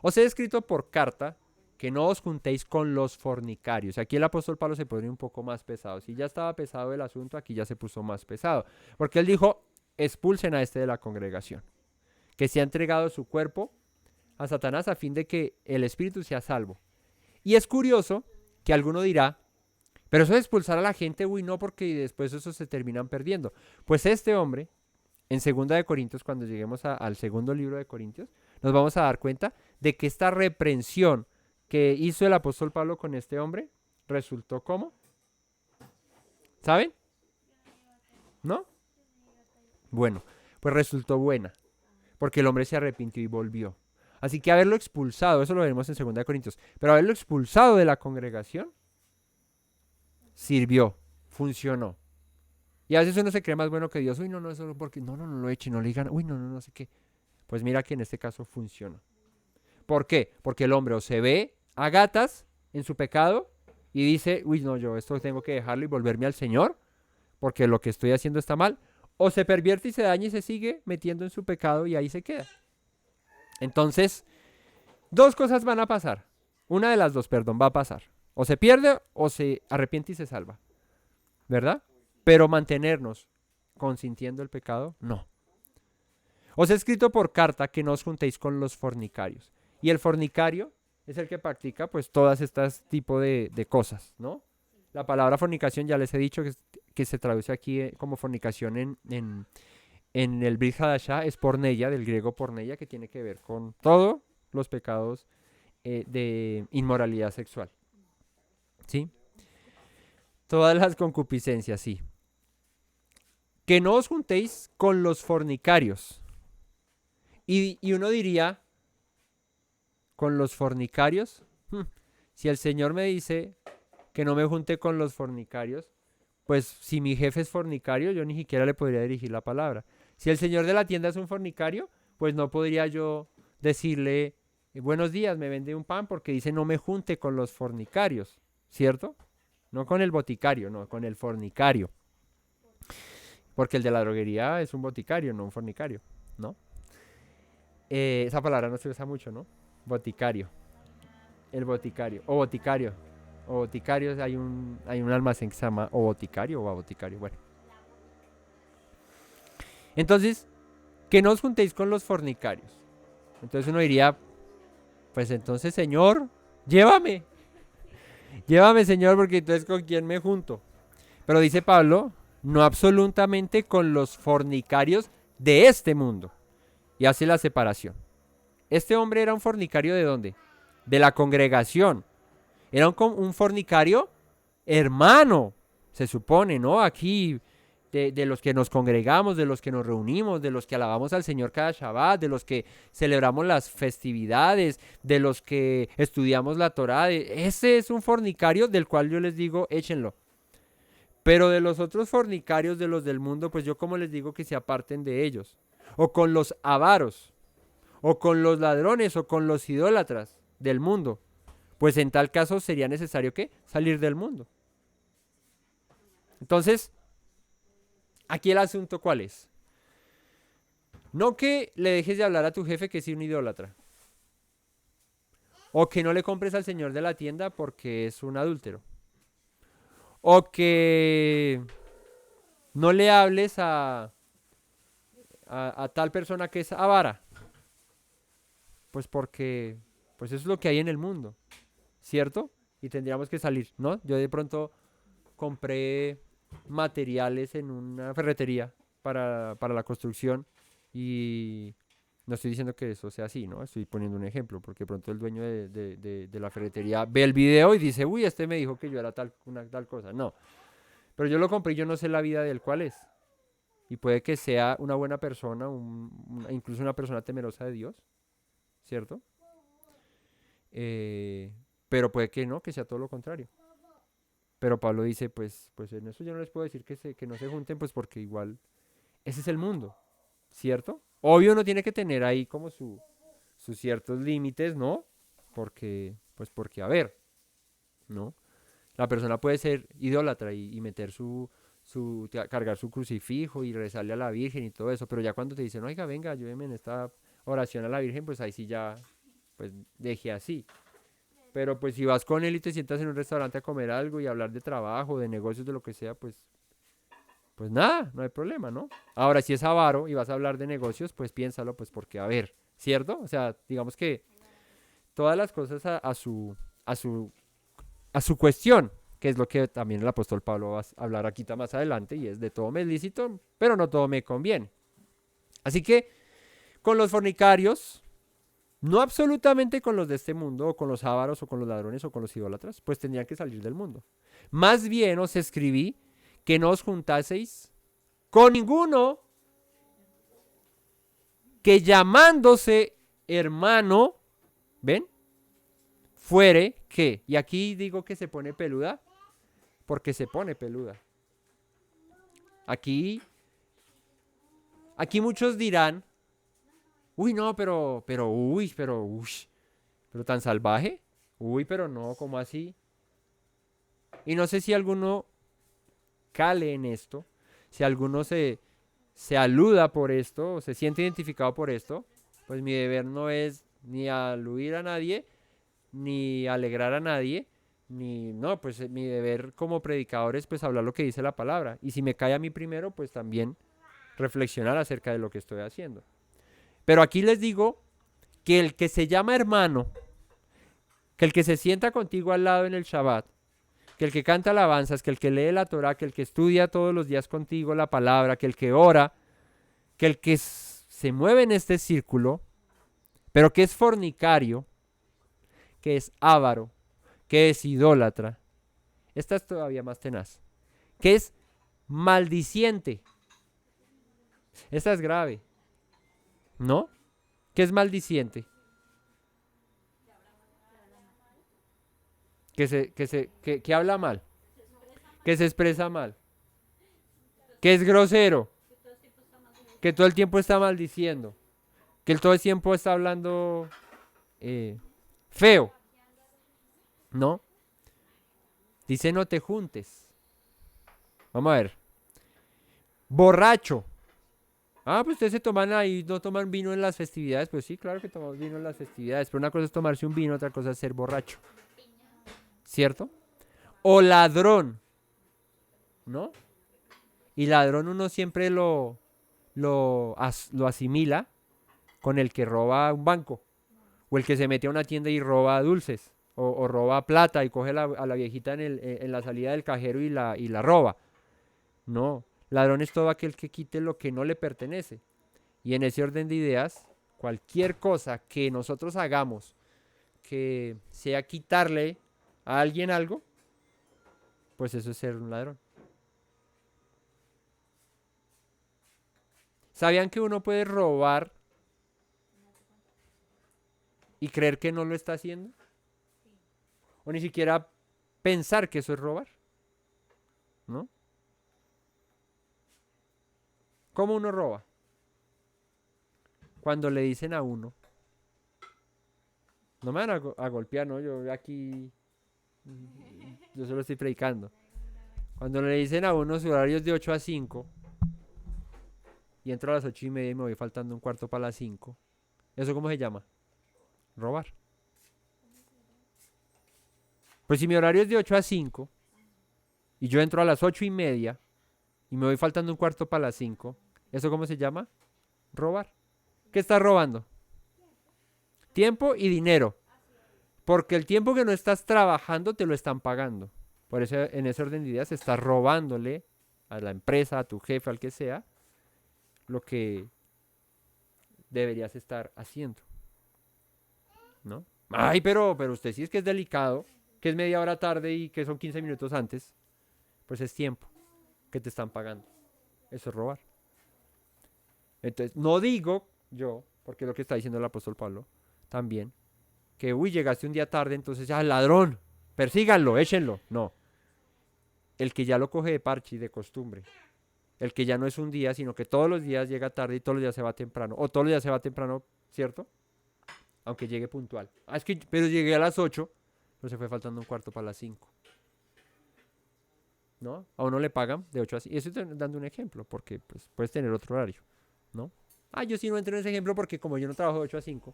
Os he escrito por carta que no os juntéis con los fornicarios. Aquí el apóstol Pablo se pone un poco más pesado. Si ya estaba pesado el asunto, aquí ya se puso más pesado. Porque él dijo, expulsen a este de la congregación, que se ha entregado su cuerpo a Satanás a fin de que el espíritu sea salvo. Y es curioso que alguno dirá, pero eso de expulsar a la gente, uy, no, porque después eso se terminan perdiendo. Pues este hombre, en 2 de Corintios, cuando lleguemos al segundo libro de Corintios, nos vamos a dar cuenta de que esta reprensión que hizo el apóstol Pablo con este hombre resultó como, ¿saben? ¿No? Bueno, pues resultó buena, porque el hombre se arrepintió y volvió. Así que haberlo expulsado, eso lo veremos en 2 de Corintios, pero haberlo expulsado de la congregación sirvió, funcionó. Y a veces uno se cree más bueno que Dios. Uy, no, eso porque no lo eche, no le digan, uy, no sé qué. Pues mira que en este caso funciona. ¿Por qué? Porque el hombre o se ve a gatas en su pecado y dice, uy, no, yo esto tengo que dejarlo y volverme al Señor, porque lo que estoy haciendo está mal. O se pervierte y se daña y se sigue metiendo en su pecado y ahí se queda. Entonces, 2 cosas van a pasar. Una de las dos, perdón, va a pasar. O se pierde o se arrepiente y se salva. ¿Verdad? Pero mantenernos consintiendo el pecado, no. Os he escrito por carta que no os juntéis con los fornicarios. Y el fornicario es el que practica pues todas estas tipos de cosas, ¿no? La palabra fornicación ya les he dicho que se traduce aquí como fornicación en el Brit Hadashah, es porneia, del griego porneia, que tiene que ver con todos los pecados de inmoralidad sexual. ¿Sí? Todas las concupiscencias, sí. Que no os juntéis con los fornicarios. Y uno diría, ¿con los fornicarios? Si el Señor me dice que no me junte con los fornicarios, pues si mi jefe es fornicario, yo ni siquiera le podría dirigir la palabra. Si el señor de la tienda es un fornicario, pues no podría yo decirle, buenos días, me vende un pan, porque dice no me junte con los fornicarios, ¿cierto? No con el boticario, no, con el fornicario. Porque el de la droguería es un boticario, no un fornicario, ¿no? Esa palabra no se usa mucho, ¿no? Boticario. El boticario. O boticario. O boticarios, hay un almacén que se llama o boticario o a boticario. Bueno. Entonces, que no os juntéis con los fornicarios. Entonces uno diría, pues entonces, Señor, llévame. Llévame, Señor, porque entonces ¿con quién me junto? Pero dice Pablo, no absolutamente con los fornicarios de este mundo. Y hace la separación. Este hombre era un fornicario ¿de dónde? De la congregación. Era un fornicario hermano, se supone, ¿no? Aquí, de los que nos congregamos, de los que nos reunimos, de los que alabamos al Señor cada Shabbat, de los que celebramos las festividades, de los que estudiamos la Torá. Ese es un fornicario del cual yo les digo, échenlo. Pero de los otros fornicarios, de los del mundo, pues yo como les digo que se aparten de ellos. O con los avaros, o con los ladrones, o con los idólatras del mundo. Pues en tal caso sería necesario ¿qué? Salir del mundo. Entonces, aquí el asunto ¿cuál es? No que le dejes de hablar a tu jefe que es un idólatra. O que no le compres al señor de la tienda porque es un adúltero. O que no le hables a tal persona que es avara. Pues porque pues eso es lo que hay en el mundo. ¿Cierto? Y tendríamos que salir, ¿no? Yo de pronto compré materiales en una ferretería para la construcción y no estoy diciendo que eso sea así, ¿no? Estoy poniendo un ejemplo, porque de pronto el dueño de la ferretería ve el video y dice, uy, este me dijo que yo era una tal cosa. No, pero yo lo compré y yo no sé la vida del cual es. Y puede que sea una buena persona, incluso una persona temerosa de Dios, ¿cierto? Pero puede que no, que sea todo lo contrario. Pero Pablo dice, pues en eso yo no les puedo decir que no se junten, pues porque igual ese es el mundo, ¿cierto? Obvio uno tiene que tener ahí como sus ciertos límites, ¿no? Porque a ver, ¿no? La persona puede ser idólatra y meter cargar su crucifijo y rezarle a la Virgen y todo eso, pero ya cuando te dicen, oiga, venga, ayúdeme en esta oración a la Virgen, pues ahí sí ya, pues deje así. Pero pues si vas con él y te sientas en un restaurante a comer algo y hablar de trabajo, de negocios, de lo que sea, pues nada, no hay problema, ¿no? Ahora, si es avaro y vas a hablar de negocios, pues piénsalo, pues porque, a ver, ¿cierto? O sea, digamos que todas las cosas a su cuestión, que es lo que también el apóstol Pablo va a hablar aquí más adelante, y es de todo me es lícito, pero no todo me conviene, Así que con los fornicarios, no absolutamente con los de este mundo, o con los ávaros, o con los ladrones, o con los idólatras, pues tendrían que salir del mundo. Más bien os escribí que no os juntaseis con ninguno que llamándose hermano, ¿ven? Fuere que, y aquí digo que se pone peluda, porque se pone peluda. Aquí muchos dirán, uy, no, pero tan salvaje. Uy, pero no, ¿cómo así? Y no sé si alguno cale en esto, si alguno se aluda por esto, o se siente identificado por esto, pues mi deber no es ni aludir a nadie, ni alegrar a nadie, no, pues mi deber como predicador es pues hablar lo que dice la palabra. Y si me cae a mí primero, pues también reflexionar acerca de lo que estoy haciendo. Pero aquí les digo que el que se llama hermano, que el que se sienta contigo al lado en el Shabbat, que el que canta alabanzas, que el que lee la Torah, que el que estudia todos los días contigo la palabra, que el que ora, que el que se mueve en este círculo, pero que es fornicario, que es avaro, que es idólatra, esta es todavía más tenaz, que es maldiciente. Esta es grave, ¿no? ¿Qué es maldiciente? Que habla mal, que se expresa mal, que es grosero, que todo el tiempo está maldiciendo, que todo el tiempo está hablando feo, ¿no? Dice no te juntes. Vamos a ver. Borracho. Pues ustedes se toman ahí, no toman vino en las festividades. Pues sí, claro que tomamos vino en las festividades, pero una cosa es tomarse un vino, otra cosa es ser borracho. ¿Cierto? O ladrón, ¿no? Y ladrón uno siempre lo asimila con el que roba un banco, o el que se mete a una tienda y roba dulces, o roba plata y coge a la viejita en la salida del cajero y la roba. No, ladrón es todo aquel que quite lo que no le pertenece. Y en ese orden de ideas, cualquier cosa que nosotros hagamos que sea quitarle a alguien algo, pues eso es ser un ladrón. ¿Sabían que uno puede robar y creer que no lo está haciendo? O ni siquiera pensar que eso es robar, ¿no? ¿Cómo uno roba? Cuando le dicen a uno, no me van a golpear, ¿no? Yo solo estoy predicando. Cuando le dicen a uno su horario es de 8 a 5 y entro a las 8:30 y me voy faltando un cuarto para las 5, ¿eso cómo se llama? Robar. Pues si mi horario es de 8 a 5 y yo entro a las 8:30 y me voy faltando un cuarto para las 5, ¿eso cómo se llama? Robar. ¿Qué estás robando? Tiempo y dinero. Porque el tiempo que no estás trabajando te lo están pagando. Por eso en ese orden de ideas estás robándole a la empresa, a tu jefe, al que sea, lo que deberías estar haciendo, ¿no? Ay, pero usted sí es que es delicado, que es media hora tarde y que son 15 minutos antes, pues es tiempo que te están pagando. Eso es robar. Entonces, no digo yo, porque es lo que está diciendo el apóstol Pablo, también, que, llegaste un día tarde, entonces, ladrón, persíganlo, échenlo. No. El que ya lo coge de parche y de costumbre. El que ya no es un día, sino que todos los días llega tarde y todos los días se va temprano. O todos los días se va temprano, ¿cierto? Aunque llegue puntual. Pero llegué a las 8, pero se fue faltando un cuarto para las 5. ¿No? A uno le pagan de 8 a 5. Y eso estoy dando un ejemplo, porque pues, puedes tener otro horario, ¿no? Yo sí no entro en ese ejemplo porque como yo no trabajo de 8 a 5,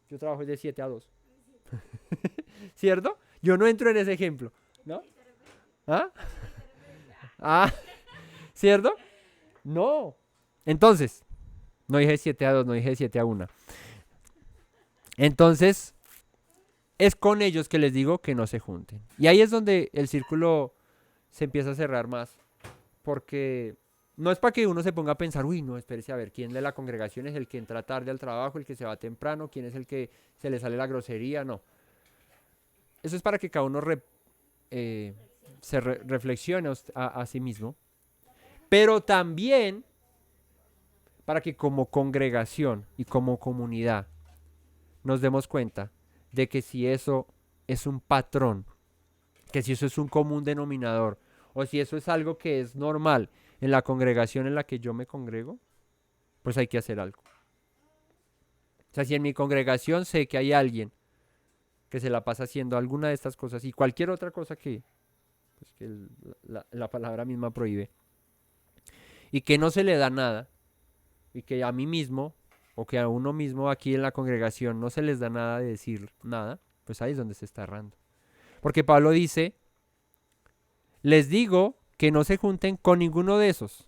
yo trabajo de 7 a 2. ¿Cierto? Yo no entro en ese ejemplo, ¿no? ¿Cierto? No. Entonces, no dije 7 a 2, no dije 7 a 1. Entonces, es con ellos que les digo que no se junten. Y ahí es donde el círculo se empieza a cerrar más. Porque no es para que uno se ponga a pensar, uy, no, espérese a ver, ¿quién de la congregación es el que entra tarde al trabajo, el que se va temprano, quién es el que se le sale la grosería? No. Eso es para que cada uno reflexione a sí mismo, pero también para que como congregación y como comunidad nos demos cuenta de que si eso es un patrón, que si eso es un común denominador, o si eso es algo que es normal en la congregación en la que yo me congrego, pues hay que hacer algo. O sea, si en mi congregación sé que hay alguien que se la pasa haciendo alguna de estas cosas y cualquier otra cosa que, pues, que la palabra misma prohíbe, y que no se le da nada, y que a mí mismo, o que a uno mismo aquí en la congregación no se les da nada de decir nada, pues ahí es donde se está errando. Porque Pablo dice, les digo que no se junten con ninguno de esos.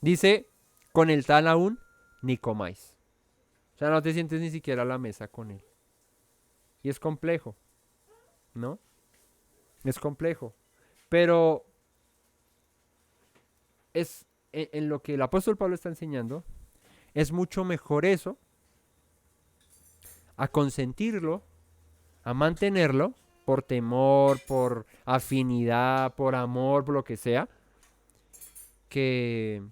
Dice, con el tal aún ni comáis. O sea, no te sientes ni siquiera a la mesa con él. Y es complejo, ¿no? Es complejo. Pero es en lo que el apóstol Pablo está enseñando, es mucho mejor eso, a consentirlo, a mantenerlo, por temor, por afinidad, por amor, por lo que sea, que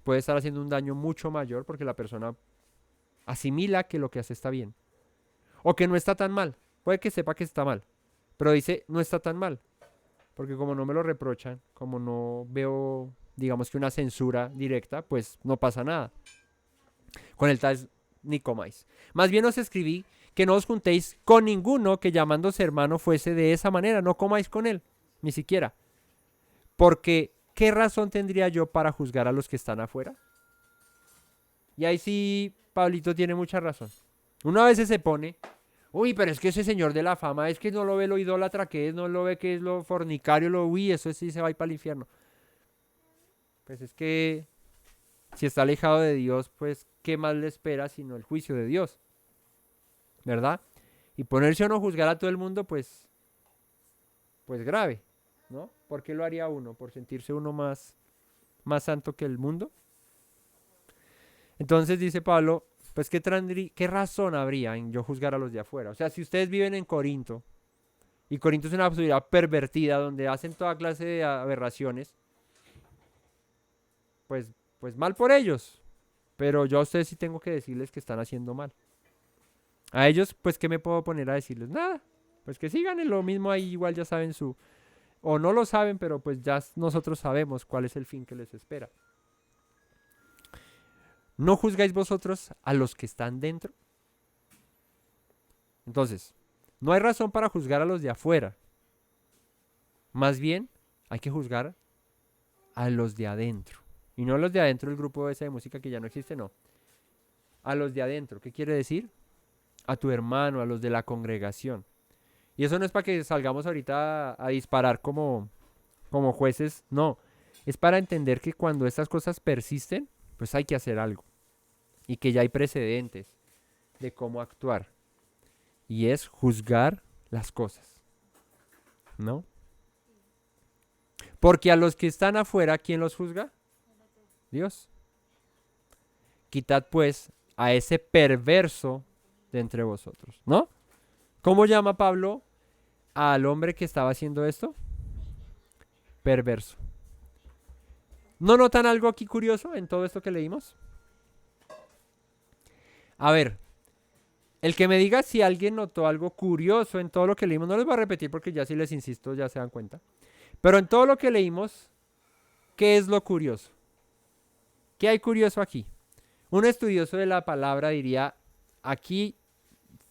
puede estar haciendo un daño mucho mayor porque la persona asimila que lo que hace está bien. O que no está tan mal. Puede que sepa que está mal, pero dice, no está tan mal. Porque como no me lo reprochan, como no veo, digamos que una censura directa, pues no pasa nada. Con el tal ni comáis. Más bien os escribí que no os juntéis con ninguno que llamándose hermano fuese de esa manera. No comáis con él, ni siquiera. Porque, ¿qué razón tendría yo para juzgar a los que están afuera? Y ahí sí, Pablito tiene mucha razón. Uno a veces se pone, uy, pero es que ese señor de la fama, es que no lo ve lo idólatra que es, no lo ve que es lo fornicario, uy, eso sí se va a ir para el infierno. Pues es que si está alejado de Dios, pues, ¿qué más le espera sino el juicio de Dios? ¿Verdad? Y ponerse a no juzgar a todo el mundo, pues grave, ¿no? ¿Por qué lo haría uno? ¿Por sentirse uno más santo que el mundo? Entonces dice Pablo, pues ¿qué razón habría en yo juzgar a los de afuera? O sea, si ustedes viven en Corinto, y Corinto es una ciudad pervertida donde hacen toda clase de aberraciones, pues mal por ellos. Pero yo a ustedes sí tengo que decirles que están haciendo mal. A ellos, pues, ¿qué me puedo poner a decirles? Nada. Pues que sigan en lo mismo ahí, igual ya saben o no lo saben, pero pues ya nosotros sabemos cuál es el fin que les espera. ¿No juzgáis vosotros a los que están dentro? Entonces, no hay razón para juzgar a los de afuera. Más bien, hay que juzgar a los de adentro. Y no a los de adentro del grupo ese de música que ya no existe, no. A los de adentro. ¿Qué quiere decir? A tu hermano, a los de la congregación. Y eso no es para que salgamos ahorita a disparar como jueces, no. Es para entender que cuando estas cosas persisten, pues hay que hacer algo. Y que ya hay precedentes de cómo actuar. Y es juzgar las cosas, ¿no? Porque a los que están afuera, ¿quién los juzga? Dios. Quitad pues a ese perverso de entre vosotros, ¿no? ¿Cómo llama Pablo al hombre que estaba haciendo esto? Perverso. ¿No notan algo aquí curioso en todo esto que leímos? A ver, el que me diga si alguien notó algo curioso en todo lo que leímos, no les voy a repetir porque ya si les insisto ya se dan cuenta. Pero en todo lo que leímos, ¿qué es lo curioso? ¿Qué hay curioso aquí? Un estudioso de la palabra diría, aquí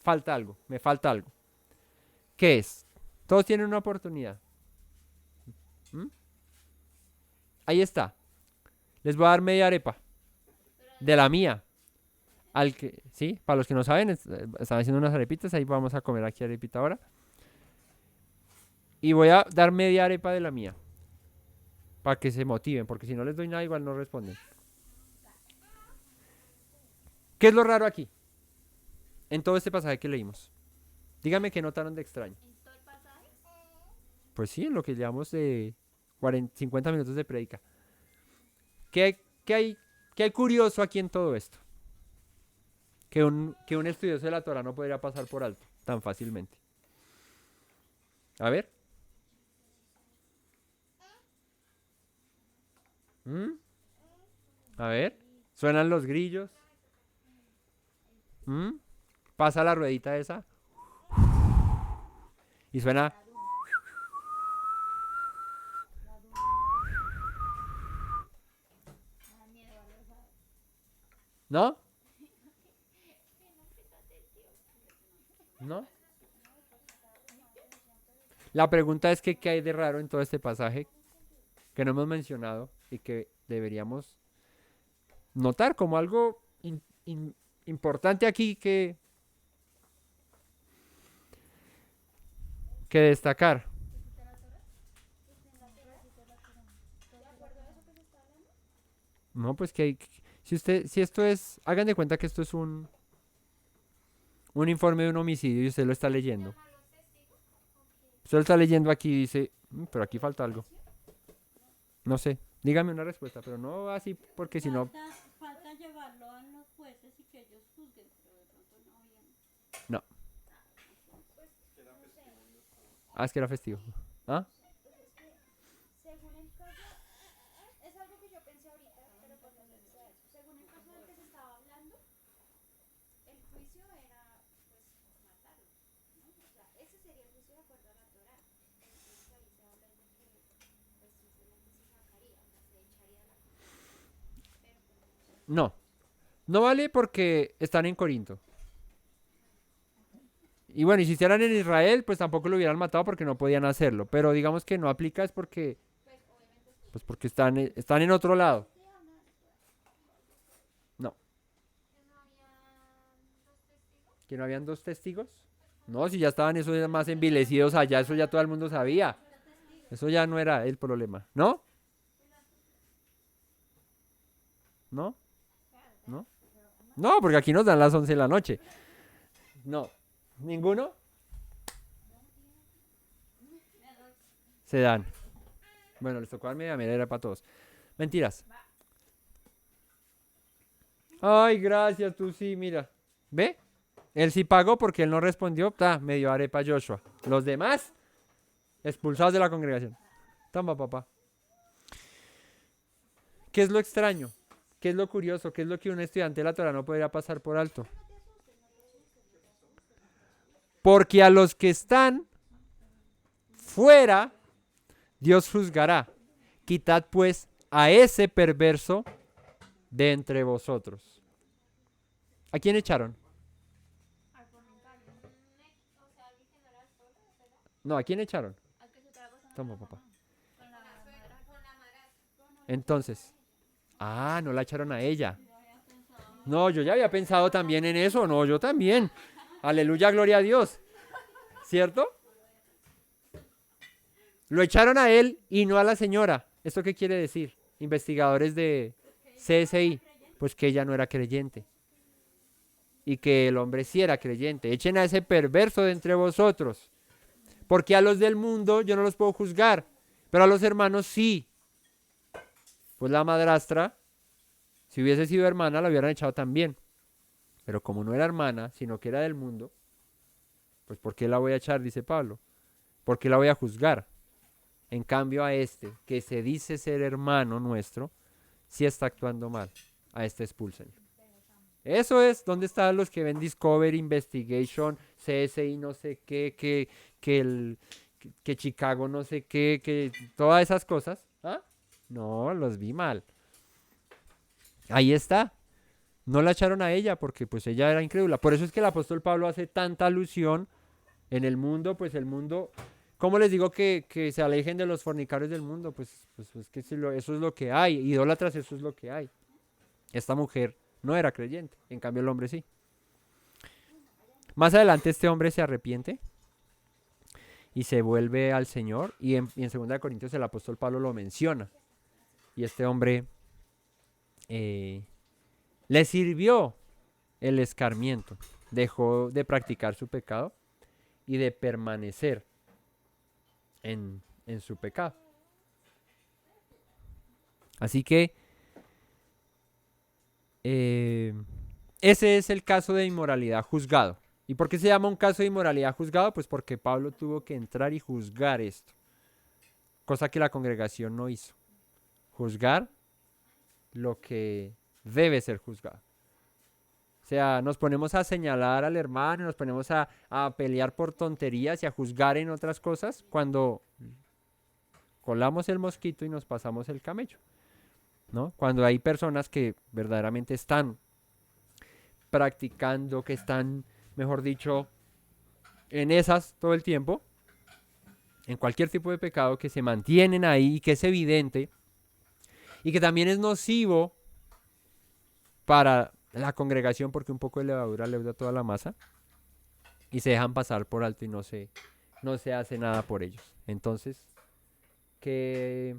falta algo, me falta algo. ¿Qué es? Todos tienen una oportunidad. Ahí está. Les voy a dar media arepa. De la mía. ¿Sí? Para los que no saben, están haciendo unas arepitas. Ahí vamos a comer aquí arepita ahora. Y voy a dar media arepa de la mía. Para que se motiven. Porque si no les doy nada, igual no responden. ¿Qué es lo raro aquí? En todo este pasaje que leímos. Díganme qué notaron de extraño. Pues sí, en lo que llevamos de 50 minutos de prédica. ¿Qué hay curioso aquí en todo esto? Que un estudioso de la Torah no podría pasar por alto tan fácilmente. A ver. ¿Mm? A ver. Suenan los grillos. ¿Mm? Pasa la ruedita esa. Y suena. ¿No? ¿No? La pregunta es que ¿qué hay de raro en todo este pasaje que no hemos mencionado y que deberíamos notar como algo importante aquí que destacar? No, pues si esto es, hagan de cuenta que esto es un informe de un homicidio y usted lo está leyendo. Usted lo está leyendo aquí y dice, pero aquí falta algo. No sé, dígame una respuesta, pero no así porque si no... Falta llevarlo a los jueces y que ellos juzguen, pero de pronto no habían. No. Ah, es que era festivo. ¿Ah? Según el caso, es algo que yo pensé ahorita, pero pues no sé si sea eso. Según el caso del que se estaba hablando, el juicio era pues matarlo, ¿no? O sea, ese sería el juicio de acuerdo a la Torá. Entonces ahí se habla de que pues simplemente se sacaría, o sea, se echaría la culpa. Pero pues no sé. No. No vale porque están en Corinto. Y bueno, y si estuvieran en Israel, pues tampoco lo hubieran matado porque no podían hacerlo. Pero digamos que no aplica es porque, pues porque están en otro lado. No. ¿Que no habían dos testigos? No, si ya estaban esos más envilecidos allá, eso ya todo el mundo sabía. Eso ya no era el problema. ¿No? ¿No? ¿No? No, porque aquí nos dan las 11 de la noche. No. ¿Ninguno? Se dan. Bueno, les tocó dar media era para todos. Mentiras. Ay, gracias, tú sí, mira. ¿Ve? Él sí pagó porque él no respondió. Me dio arepa Joshua. Los demás, expulsados de la congregación. Toma, papá. ¿Qué es lo extraño? ¿Qué es lo curioso? ¿Qué es lo que un estudiante de la Torah no podría pasar por alto? Porque a los que están fuera, Dios juzgará. Quitad pues a ese perverso de entre vosotros. ¿A quién echaron? No, ¿a quién echaron? Toma, papá. Entonces, no la echaron a ella. No, yo ya había pensado también en eso. No, yo también. Aleluya, gloria a Dios. ¿Cierto? Lo echaron a él y no a la señora. ¿Esto qué quiere decir? Investigadores de CSI. Pues que ella no era creyente. Y que el hombre sí era creyente. Echen a ese perverso de entre vosotros. Porque a los del mundo yo no los puedo juzgar. Pero a los hermanos sí. Pues la madrastra, si hubiese sido hermana, la hubieran echado también. Pero como no era hermana, sino que era del mundo, pues ¿por qué la voy a echar? Dice Pablo. ¿Por qué la voy a juzgar? En cambio a este, que se dice ser hermano nuestro, sí está actuando mal. A este expulsen. Eso es, ¿dónde están los que ven Discovery, Investigation, CSI, no sé qué, que Chicago, no sé qué, que todas esas cosas? ¿Ah? No, los vi mal. Ahí está. No la echaron a ella porque pues ella era incrédula. Por eso es que el apóstol Pablo hace tanta alusión en el mundo, pues el mundo... ¿Cómo les digo que se alejen de los fornicarios del mundo? Pues es que eso es lo que hay. Idólatras, eso es lo que hay. Esta mujer no era creyente, en cambio el hombre sí. Más adelante este hombre se arrepiente y se vuelve al Señor. Y en 2 Corintios el apóstol Pablo lo menciona. Y este hombre le sirvió el escarmiento. Dejó de practicar su pecado y de permanecer en en su pecado. Así que ese es el caso de inmoralidad juzgado. ¿Y por qué se llama un caso de inmoralidad juzgado? Pues porque Pablo tuvo que entrar y juzgar esto, cosa que la congregación no hizo. Juzgar lo que debe ser juzgado. O sea, nos ponemos a señalar al hermano, nos ponemos a pelear por tonterías y a juzgar en otras cosas cuando colamos el mosquito y nos pasamos el camello, ¿no? Cuando hay personas que verdaderamente están practicando, que están, mejor dicho, en esas todo el tiempo, en cualquier tipo de pecado, que se mantienen ahí y que es evidente y que también es nocivo para la congregación porque un poco de levadura leuda toda la masa y se dejan pasar por alto y no se hace nada por ellos. Entonces, ¿qué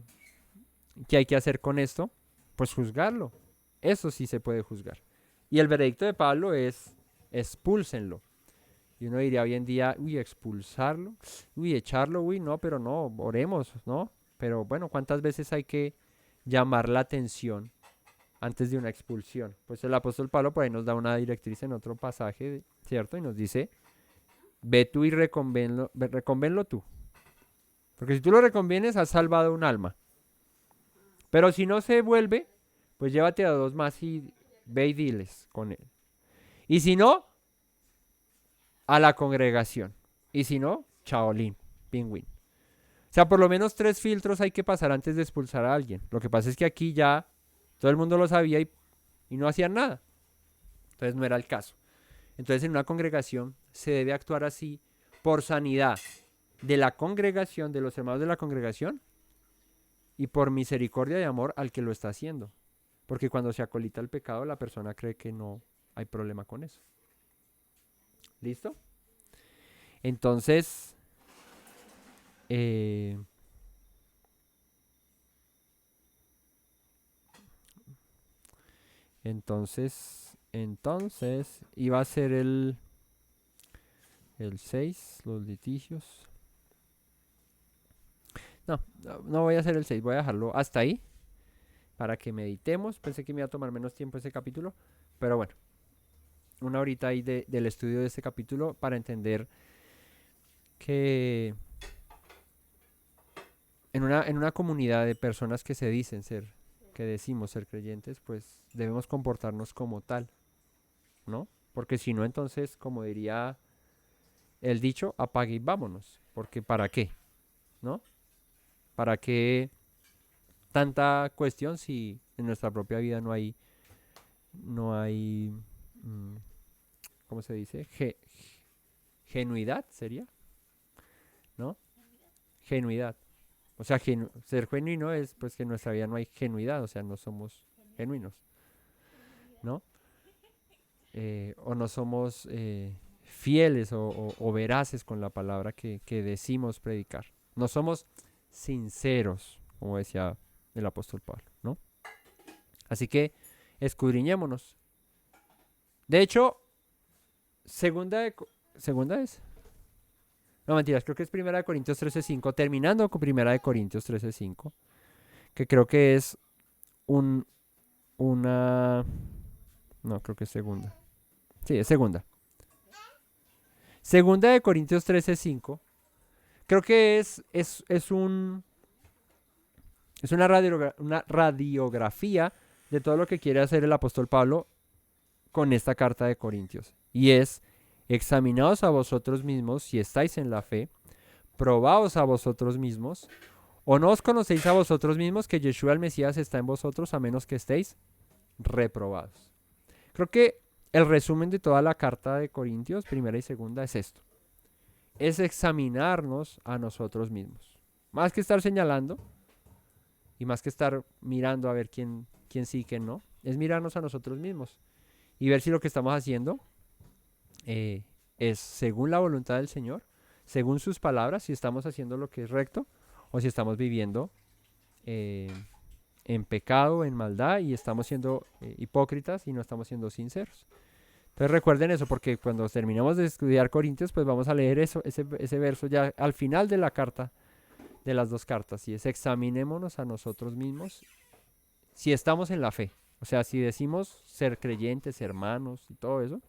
hay que hacer con esto? Pues juzgarlo. Eso sí se puede juzgar. Y el veredicto de Pablo es: expúlsenlo. Y uno diría hoy en día: uy, expulsarlo, uy, echarlo, uy, no, pero no, oremos, ¿no? Pero bueno, ¿cuántas veces hay que llamar la atención antes de una expulsión? Pues el apóstol Pablo por ahí nos da una directriz en otro pasaje, ¿cierto? Y nos dice: ve tú y reconvénlo tú. Porque si tú lo reconvienes, has salvado un alma. Pero si no se vuelve, pues llévate a 2 más y ve y diles con él. Y si no, a la congregación. Y si no, chaolín, pingüín. O sea, por lo menos 3 filtros hay que pasar antes de expulsar a alguien. Lo que pasa es que aquí ya todo el mundo lo sabía y no hacían nada. Entonces no era el caso. Entonces en una congregación se debe actuar así por sanidad de la congregación, de los hermanos de la congregación, y por misericordia y amor al que lo está haciendo. Porque cuando se acolita el pecado, la persona cree que no hay problema con eso. ¿Listo? Entonces, entonces iba a ser el 6, los litigios. No voy a hacer el 6, voy a dejarlo hasta ahí para que meditemos. Pensé que me iba a tomar menos tiempo ese capítulo, pero bueno, una horita ahí del estudio de este capítulo para entender que en una comunidad de personas que que decimos ser creyentes, pues debemos comportarnos como tal, ¿no? Porque si no, entonces, como diría el dicho, apague y vámonos. Porque ¿para qué? ¿No? ¿Para qué tanta cuestión si en nuestra propia vida no hay, ¿cómo se dice? Genuidad sería, ¿no? Genuidad. O sea, ser genuino es pues que en nuestra vida no hay genuidad, o sea, no somos genuinos, ¿no? O no somos fieles o veraces con la palabra que decimos predicar. No somos sinceros, como decía el apóstol Pablo, ¿no? Así que escudriñémonos. De hecho, segunda es. No, mentiras, creo que es Primera de Corintios 13:5, terminando con Primera de Corintios 13:5, que creo que es no, creo que es segunda. Sí, es segunda. Segunda de Corintios 13:5, creo que es una radiografía de todo lo que quiere hacer el apóstol Pablo con esta carta de Corintios. Y es: examinaos a vosotros mismos si estáis en la fe, probaos a vosotros mismos, o no os conocéis a vosotros mismos que Yeshua el Mesías está en vosotros, a menos que estéis reprobados. Creo que el resumen de toda la carta de Corintios, primera y segunda, es esto: es examinarnos a nosotros mismos. Más que estar señalando y más que estar mirando a ver quién sí y quién no, es mirarnos a nosotros mismos y ver si lo que estamos haciendo es según la voluntad del Señor, según sus palabras, si estamos haciendo lo que es recto o si estamos viviendo en pecado, en maldad, y estamos siendo hipócritas y no estamos siendo sinceros. Entonces recuerden eso, porque cuando terminemos de estudiar Corintios, pues vamos a leer ese verso ya al final de la carta de las dos cartas, y es examinémonos a nosotros mismos si estamos en la fe. O sea, si decimos ser creyentes, hermanos y todo eso,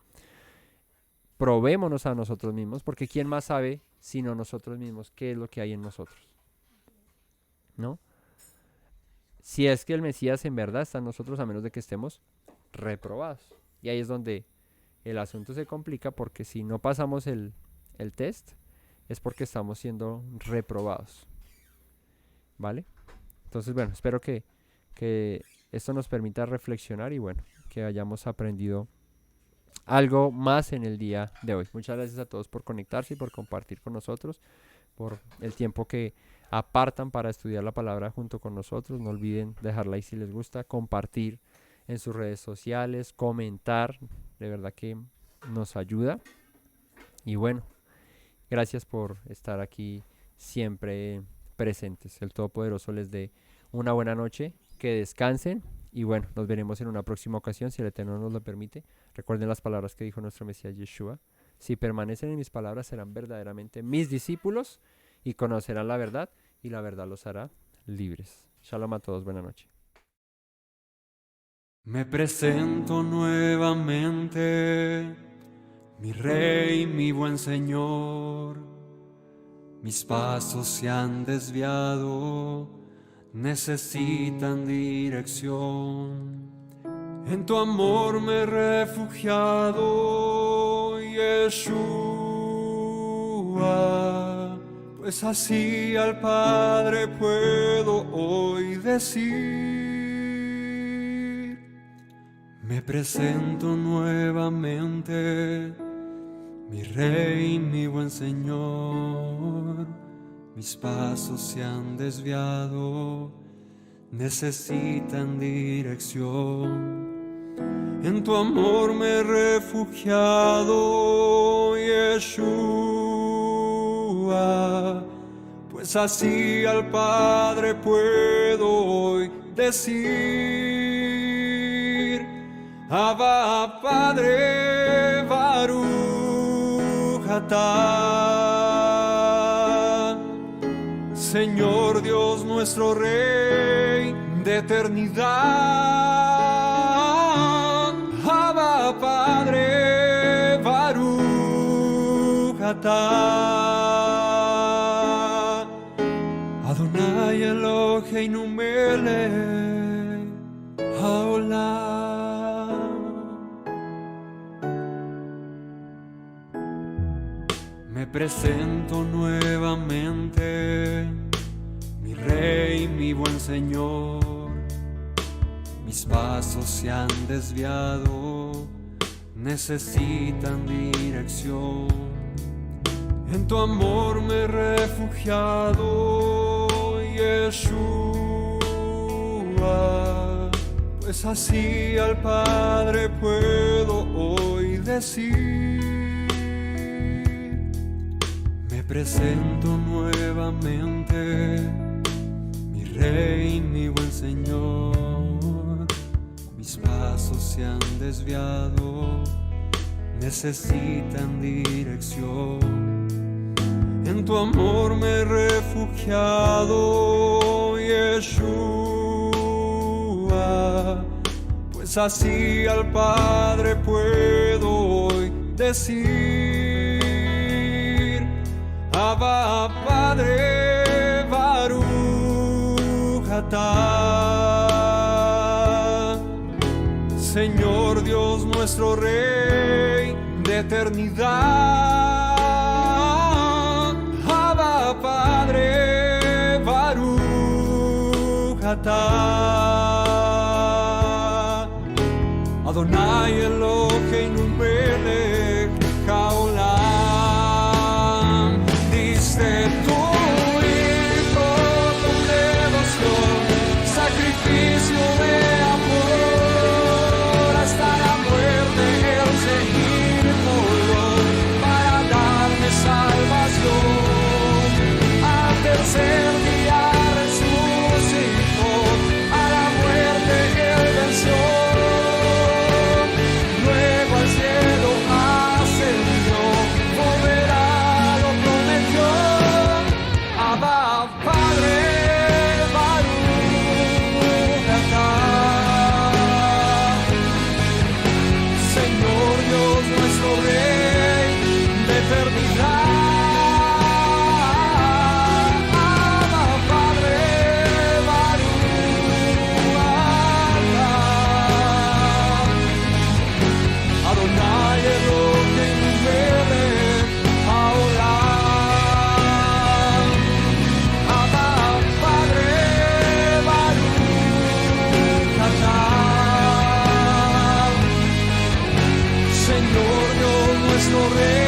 probémonos a nosotros mismos, porque ¿quién más sabe sino nosotros mismos qué es lo que hay en nosotros? ¿No? Si es que el Mesías en verdad está en nosotros, a menos de que estemos reprobados. Y ahí es donde el asunto se complica, porque si no pasamos el test, es porque estamos siendo reprobados. ¿Vale? Entonces, bueno, espero que esto nos permita reflexionar y bueno, que hayamos aprendido algo más en el día de hoy. Muchas gracias a todos por conectarse y por compartir con nosotros, por el tiempo que apartan para estudiar la palabra junto con nosotros. No olviden dejar like si les gusta, compartir en sus redes sociales, comentar, de verdad que nos ayuda. Y bueno, gracias por estar aquí siempre presentes. El Todopoderoso les dé una buena noche, que descansen y bueno, nos veremos en una próxima ocasión si el Eterno nos lo permite. Recuerden las palabras que dijo nuestro Mesías Yeshua: si permanecen en mis palabras serán verdaderamente mis discípulos y conocerán la verdad y la verdad los hará libres. Shalom a todos, buena noche. Me presento nuevamente, mi Rey, mi buen Señor. Mis pasos se han desviado, necesitan dirección. En tu amor me he refugiado, Yeshua, pues así al Padre puedo hoy decir. Me presento nuevamente, mi Rey, mi buen Señor. Mis pasos se han desviado, necesitan dirección. En tu amor me he refugiado, Yeshua, pues así al Padre puedo hoy decir: Abba, Padre, Baruch atah. Señor Dios nuestro Rey de eternidad. Abba, Padre, Baruch atah. Adonai Eloheinu melech haolam. Me presento nuevamente, mi Rey, mi buen Señor. Mis pasos se han desviado, necesitan dirección. En tu amor me he refugiado, Yeshua, pues así al Padre puedo hoy decir. Me presento nuevamente, mi Rey, mi buen Señor. Mis pasos se han desviado, necesitan dirección. En tu amor me he refugiado, Yeshua, pues así al Padre puedo hoy decir: Abba, Padre, Baruch atah. Señor Dios nuestro Rey de eternidad. Abba, Padre, Baruch atah. Adonai Eloheinu melech haolam. Diste tu Hijo con devoción, sacrificio de amor, hasta la muerte Él se inmoló para darme salvación. Al tercer día resucitó, a la muerte Él venció. Rey de eternidad. Abba, Padre, Baruch Atah. Adonai Eloheinu melech haolam. Abba, Padre, Baruch Atah. Señor Dios nuestro Rey.